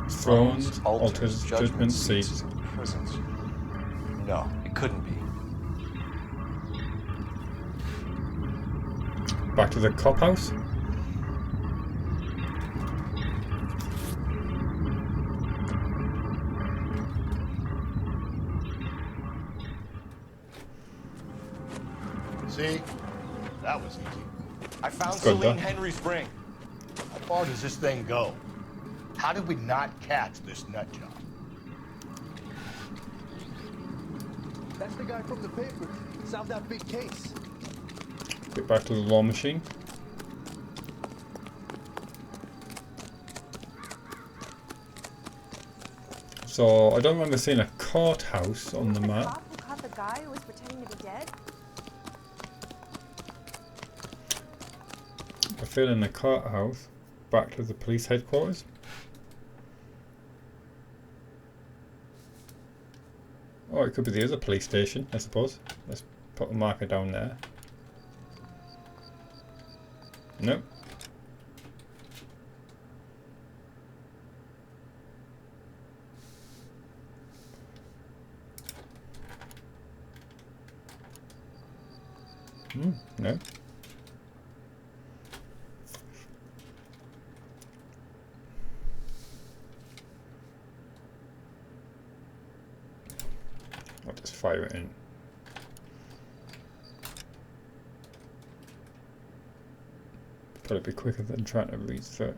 Thrones, altars, judgment seats. Prisons. No, it couldn't be. Back to the cop house. See? That was easy. I found It's good, Celine though. Henry's ring. How far does this thing go? How did we not catch this nut job? That's the guy from the papers. Solved that big case. Get back to the law machine. So I don't remember seeing a courthouse on the map. Cop who caught the guy who was pretending to be dead? I feel in the courthouse. Back to the police headquarters. Or it could be the other police station, I suppose. Let's put a marker down there. Nope. No. I'll just fire it in. Probably be quicker than trying to read through it.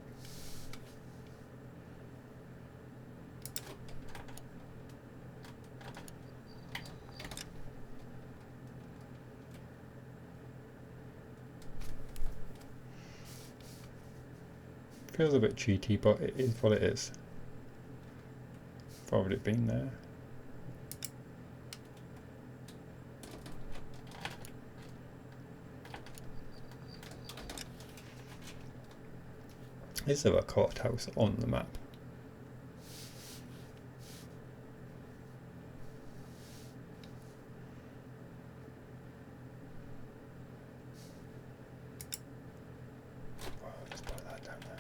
Feels a bit cheaty, but it is what it is. Why would it been there? Is there a courthouse on the map? Let's put that down there.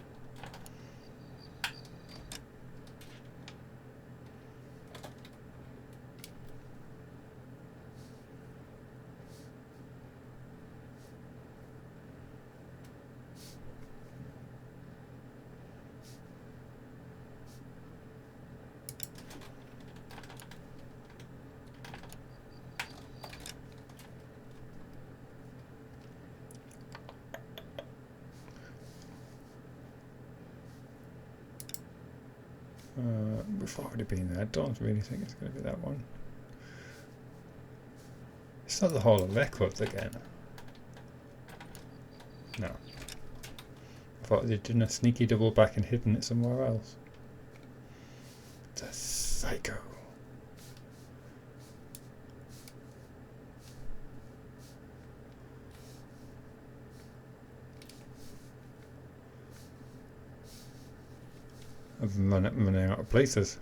We've already been there. I don't really think it's going to be that one. that the Hall of Records again? No. I thought they'd done a sneaky double back and hidden it somewhere else. It's a psycho. I've running out of places.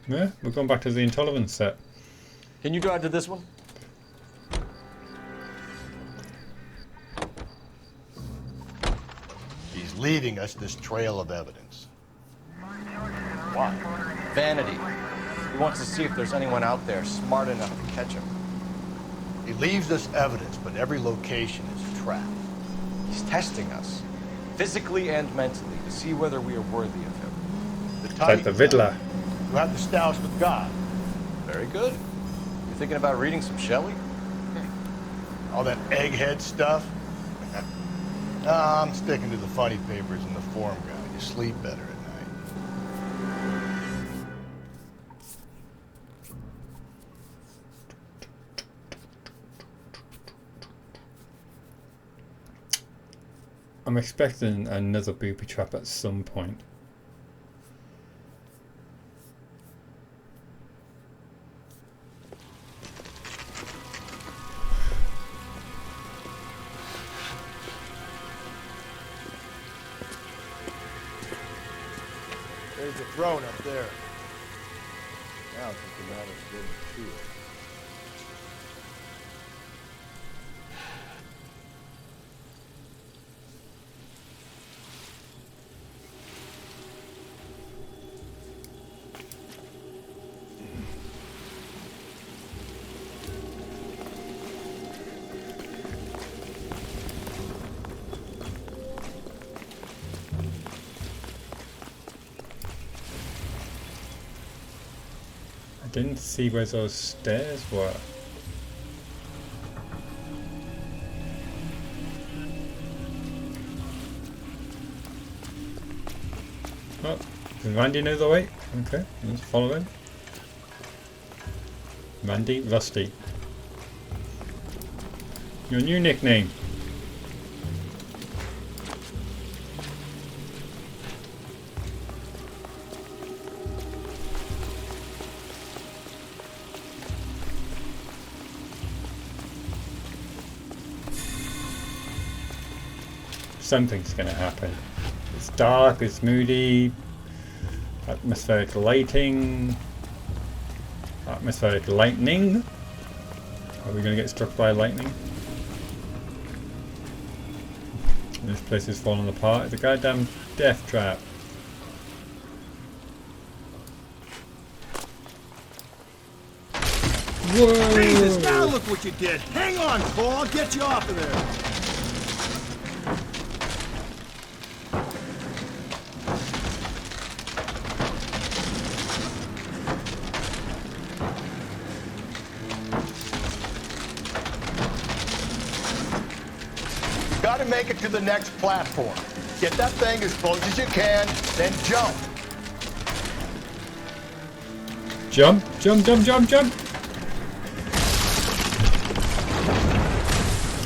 Yeah, we're going back to the intolerance set. Can you drive to this one? He's leaving us this trail of evidence. Why? Vanity. He wants to see if there's anyone out there smart enough to catch him. He leaves us evidence, but every location is a trap. He's testing us, physically and mentally, to see whether we are worthy of him. Like the Riddler. You have the stoush with God. Very good. You thinking about reading some Shelley? All that egghead stuff? Nah, I'm sticking to the funny papers and the form guide. You sleep better at night. I'm expecting another booby trap at some point. There's a throne up there. Now think about us getting to it. Didn't see where those stairs were. Oh, does Randy know the way? Okay, let's follow him. Randy Rusty. Your new nickname. Something's going to happen. It's dark, it's moody, atmospheric lighting, atmospheric lightning. Are we going to get struck by lightning? This place is falling apart. It's a goddamn death trap. Whoa! Jesus, now look what you did! Hang on, Paul, I'll get you off of there! Gotta make it to the next platform. Get that thing as close as you can, then jump. Jump, jump, jump, jump, jump!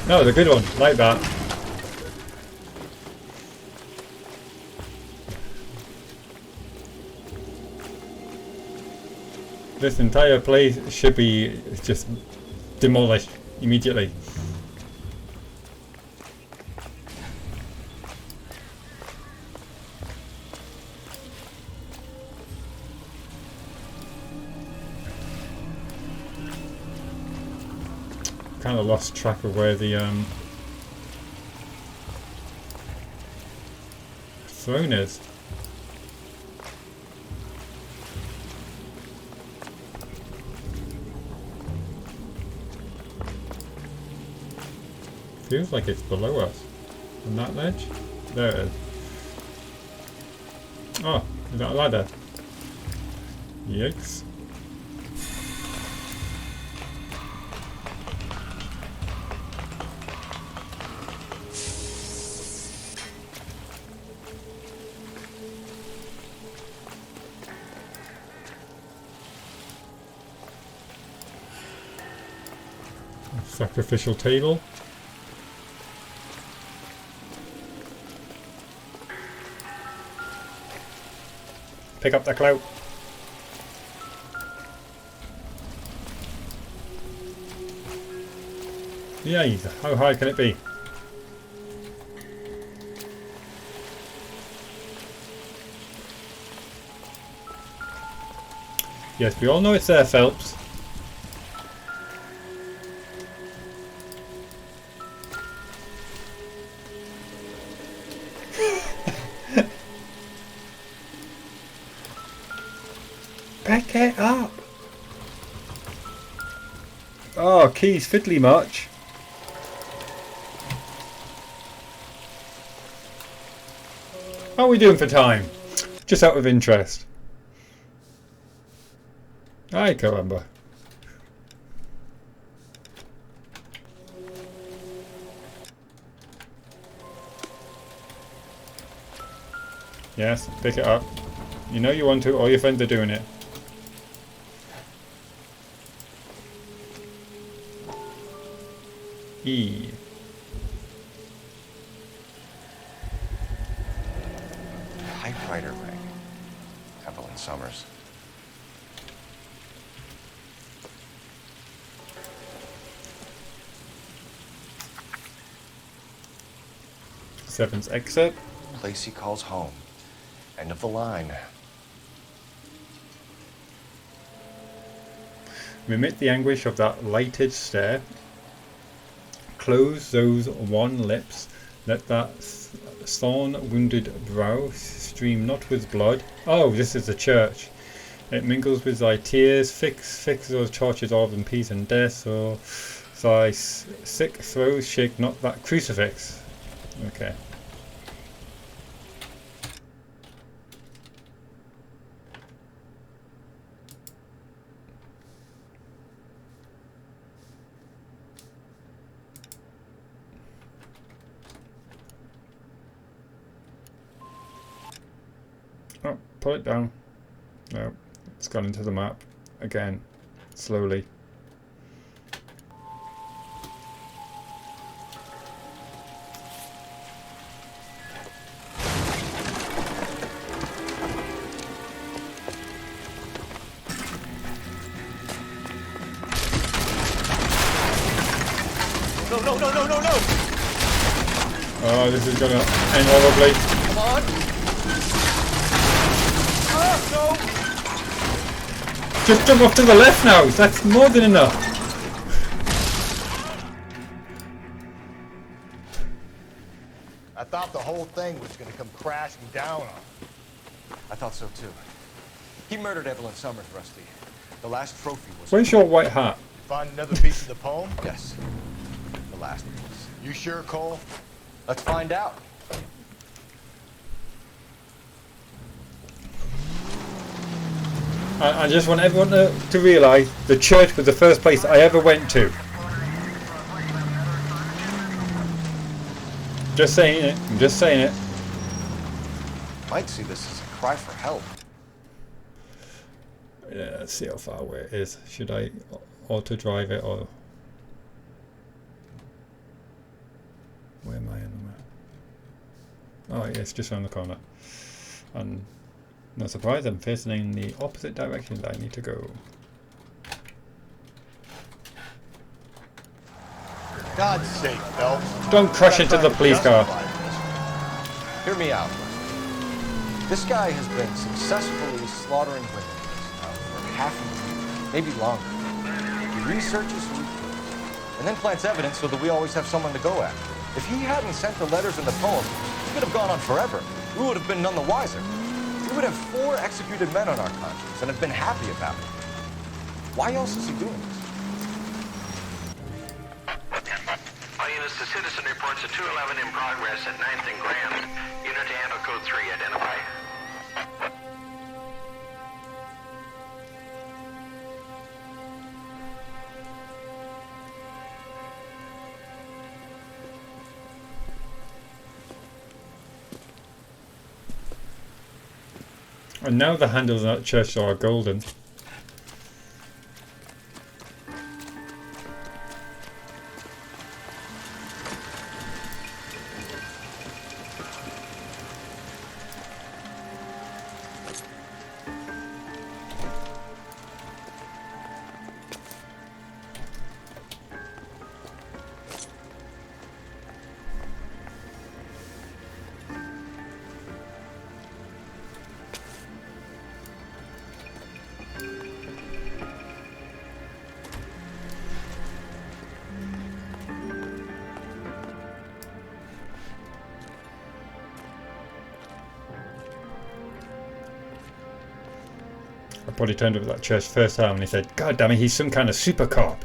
No, the good one, like that. This entire place should be just demolished immediately. Kind of lost track of where the throne is. Feels like it's below us. On that ledge? There it is. Oh, is that a ladder? Yikes. Sacrificial table. Pick up the clout. Yay, how high can it be? Yes, we all know it's there, Phelps. Pick it up! Oh, keys fiddly much. How are we doing for time? Just out of interest. Ay, caramba. Yes, pick it up. You know you want to, all your friends are doing it. E. Typewriter ring. Evelyn Summers. Seven's exit. Place he calls home. End of the line. Mimic the anguish of that lighted stare. Close those wan lips. Let that thorn-wounded brow stream not with blood. Oh, this is the church. It mingles with thy tears. Fix those torches of in peace and death, or thy sick throes shake not that crucifix. Okay. Oh, pull it down. No, it's gone into the map again, slowly. No, no, no, no, no, no! Oh, this is gonna end horribly. Come on! No! Just jump off to the left now. That's more than enough. I thought the whole thing was gonna come crashing down on him. I thought so too. He murdered Evelyn Summers, Rusty. The last trophy was... Where's your white hat? Find another piece of the poem? Yes. The last piece. You sure, Cole? Let's find out. I just want everyone to realise the church was the first place I ever went to. Just saying it. I'm just saying it. Might see this as a cry for help. Yeah, let's see how far away it is. Should I auto drive it or... Where am I on the map? Oh, yeah, it's just around the corner. And no surprise, I'm facing in the opposite direction that I need to go. God's sake, Phelps. Don't crash into the police car. Hear me out. This guy has been successfully slaughtering women now for half a year, maybe longer. He researches who he kills, and then plants evidence so that we always have someone to go after. If he hadn't sent the letters and the poems, it could have gone on forever. We would have been none the wiser. We would have 4 executed men on our conscience and have been happy about it. Why else is he doing this? All units, the citizen reports a 211 in progress at 9th and Grand. Unit to handle code 3, identify. And now the handles of that chest are golden. I probably turned over that chest first time and he said, God damn it, he's some kind of super cop.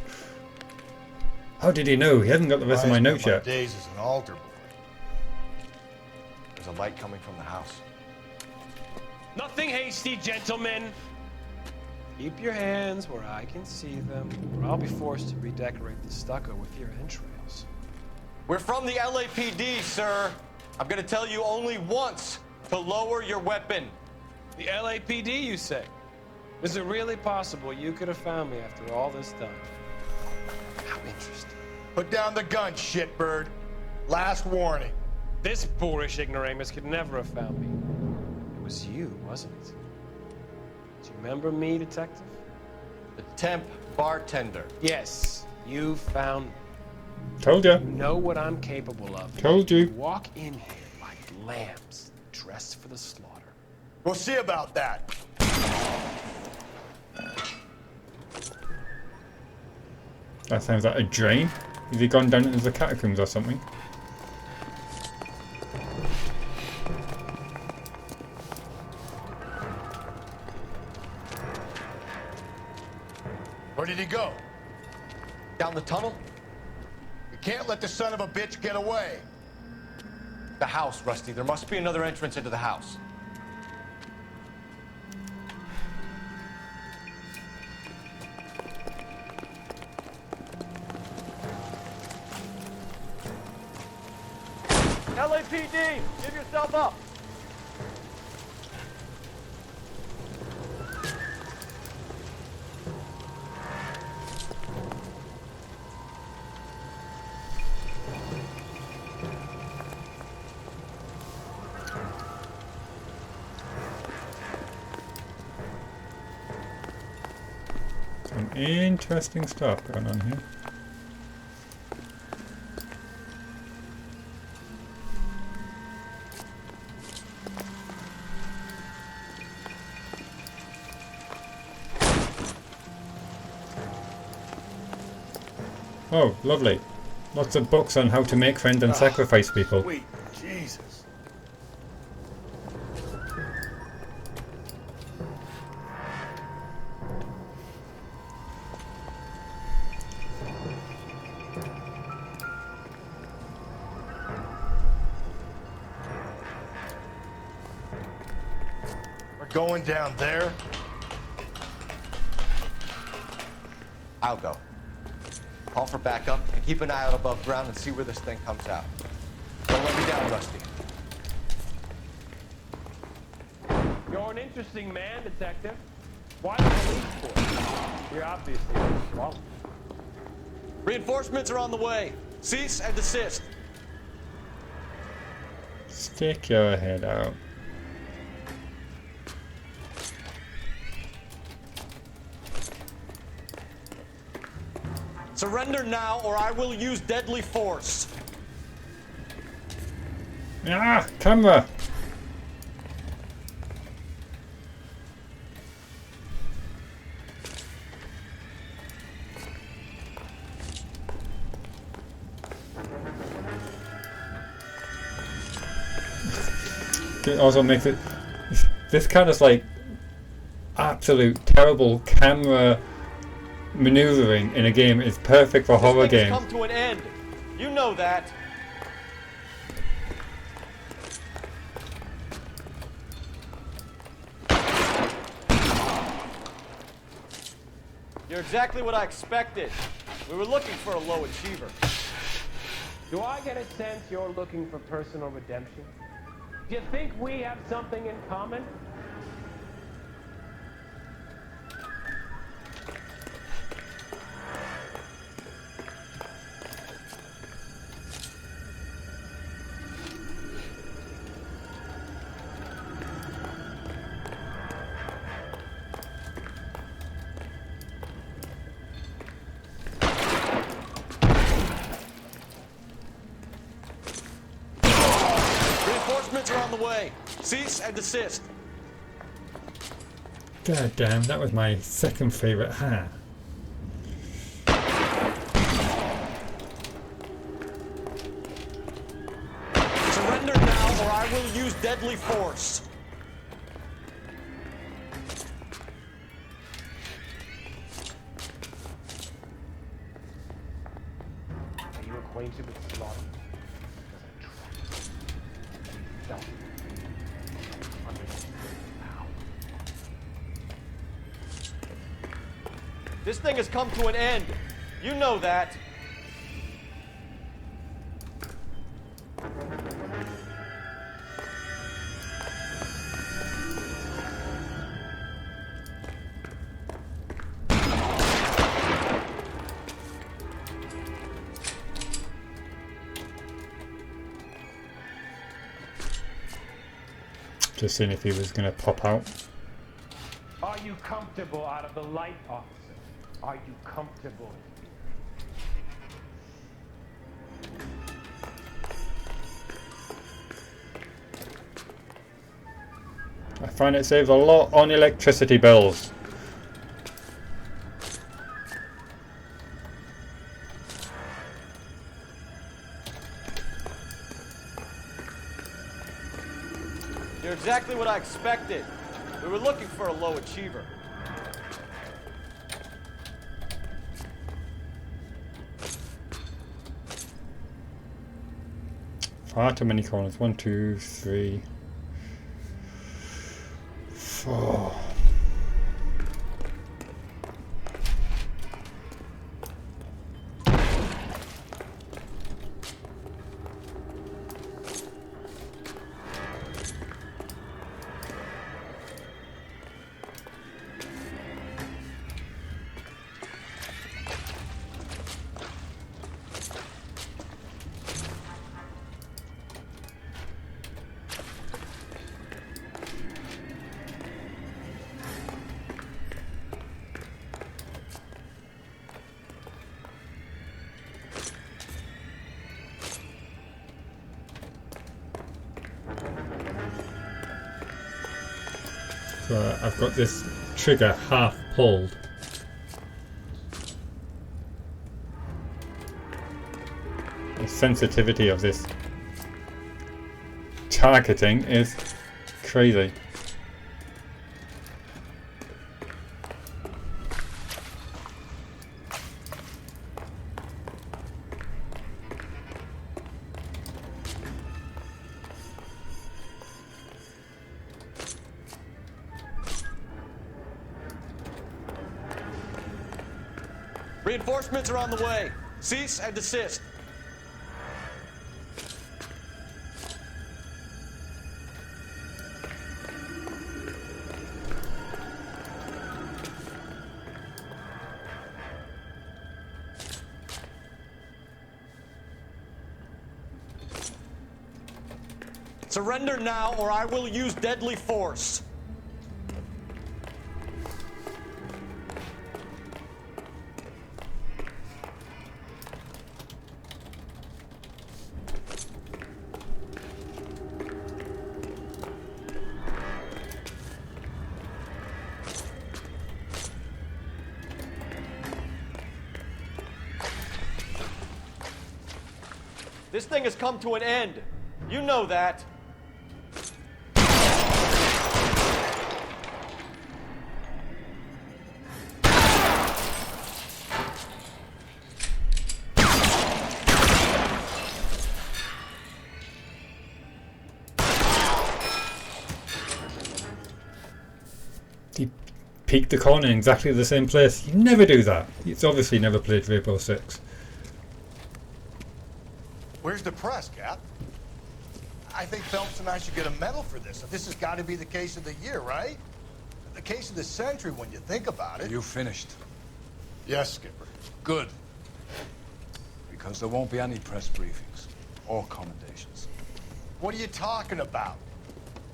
How did he know? He hasn't got the rest of my notes yet. Days as an altar boy. There's a light coming from the house. Nothing hasty, gentlemen. Keep your hands where I can see them, or I'll be forced to redecorate the stucco with your entrails. We're from the LAPD, sir. I'm gonna tell you only once to lower your weapon. The LAPD, you say? Is it really possible you could have found me after all this time? How interesting. Put down the gun, shitbird. Last warning. This boorish ignoramus could never have found me. It was you, wasn't it? Do you remember me, detective? The temp bartender. Yes, you found me. Told ya. You know what I'm capable of. Told you. Walk in here like lambs, dressed for the slaughter. We'll see about that. That sounds like a drain. Has he gone down into the catacombs or something? Where did he go? Down the tunnel? You can't let the son of a bitch get away. The house, Rusty. There must be another entrance into the house. LAPD, give yourself up. Some interesting stuff going on here. Oh, lovely. Lots of books on how to make friends and sacrifice people. Sweet Jesus. We're going down there. I'll go. Call for backup and keep an eye out above ground and see where this thing comes out. Don't let me down, Rusty. You're an interesting man, detective. Why the police force? You're obviously well. Reinforcements are on the way. Cease and desist. Stick your head out. Surrender now or I will use deadly force. Ah, camera! It also makes it... This kind of like absolute terrible camera maneuvering in a game is perfect for horror games. Come to an end. You know that. You're exactly what I expected. We were looking for a low achiever. Do I get a sense you're looking for personal redemption? Do you think we have something in common? on the way. Cease and desist. God damn, that was my second favourite hat. Surrender now or I will use deadly force. Are you acquainted with slaughter? This thing has come to an end. You know that. Just seeing if he was going to pop out. Are you comfortable out of the light, officer? Are you comfortable? I find it saves a lot on electricity bills. You're exactly what I expected. We were looking for a low achiever. Far too many corners. 1, 2, 3, 4. So I've got this trigger half pulled. The sensitivity of this targeting is crazy. Reinforcements are on the way. Cease and desist. Surrender now or I will use deadly force. This thing has come to an end. You know that. He peeked the corner in exactly the same place. You never do that. It's obviously never played Rainbow Six. Where's the press, Cap? I think Phelps and I should get a medal for this. This has got to be the case of the year, right? The case of the century when you think about it. You finished? Yes, Skipper. Good. Because there won't be any press briefings or commendations. What are you talking about?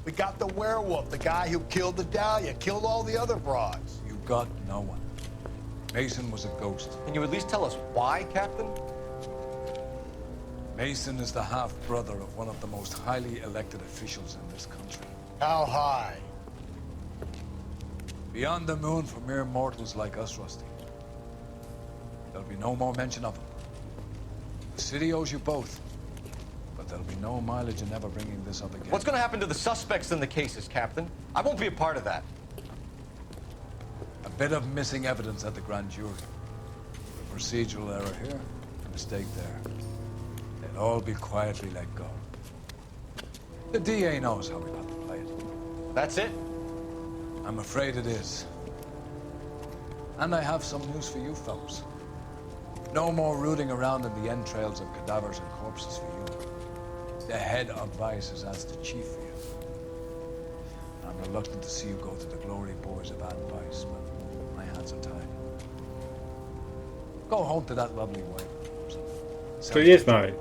We got the werewolf, the guy who killed the Dahlia, killed all the other broads. You got no one. Mason was a ghost. Can you at least tell us why, Captain? Mason is the half-brother of one of the most highly elected officials in this country. How high? Beyond the moon for mere mortals like us, Rusty. There'll be no more mention of him. The city owes you both, but there'll be no mileage in ever bringing this up again. What's going to happen to the suspects in the cases, Captain? I won't be a part of that. A bit of missing evidence at the grand jury. A procedural error here, a mistake there. They'll all be quietly let go. The DA knows how we got to play it. That's it? I'm afraid it is. And I have some news for you fellows. No more rooting around in the entrails of cadavers and corpses for you. The head of Vice has asked the chief for you. I'm reluctant to see you go to the glory boys of Vice, but my hands are tied. Go home to that lovely wife. So he is married.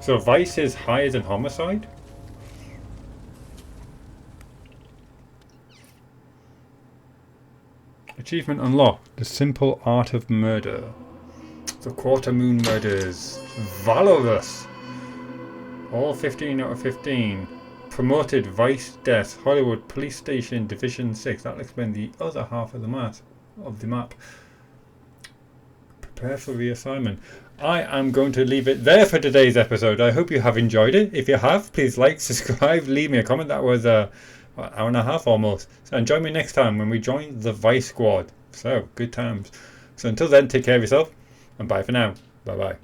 So Vice is higher than homicide? Achievement unlocked. The simple art of murder. The Quarter Moon Murders. Valorous. All 15 out of 15. Promoted Vice Death. Hollywood Police Station Division 6. That'll explain the other half of the map. Prepare for reassignment. I am going to leave it there for today's episode. I hope you have enjoyed it. If you have, please like, subscribe, leave me a comment. That was an hour and a half almost. So and join me next time when we join the Vice Squad. So good times. So until then, take care of yourself and bye for now. Bye bye.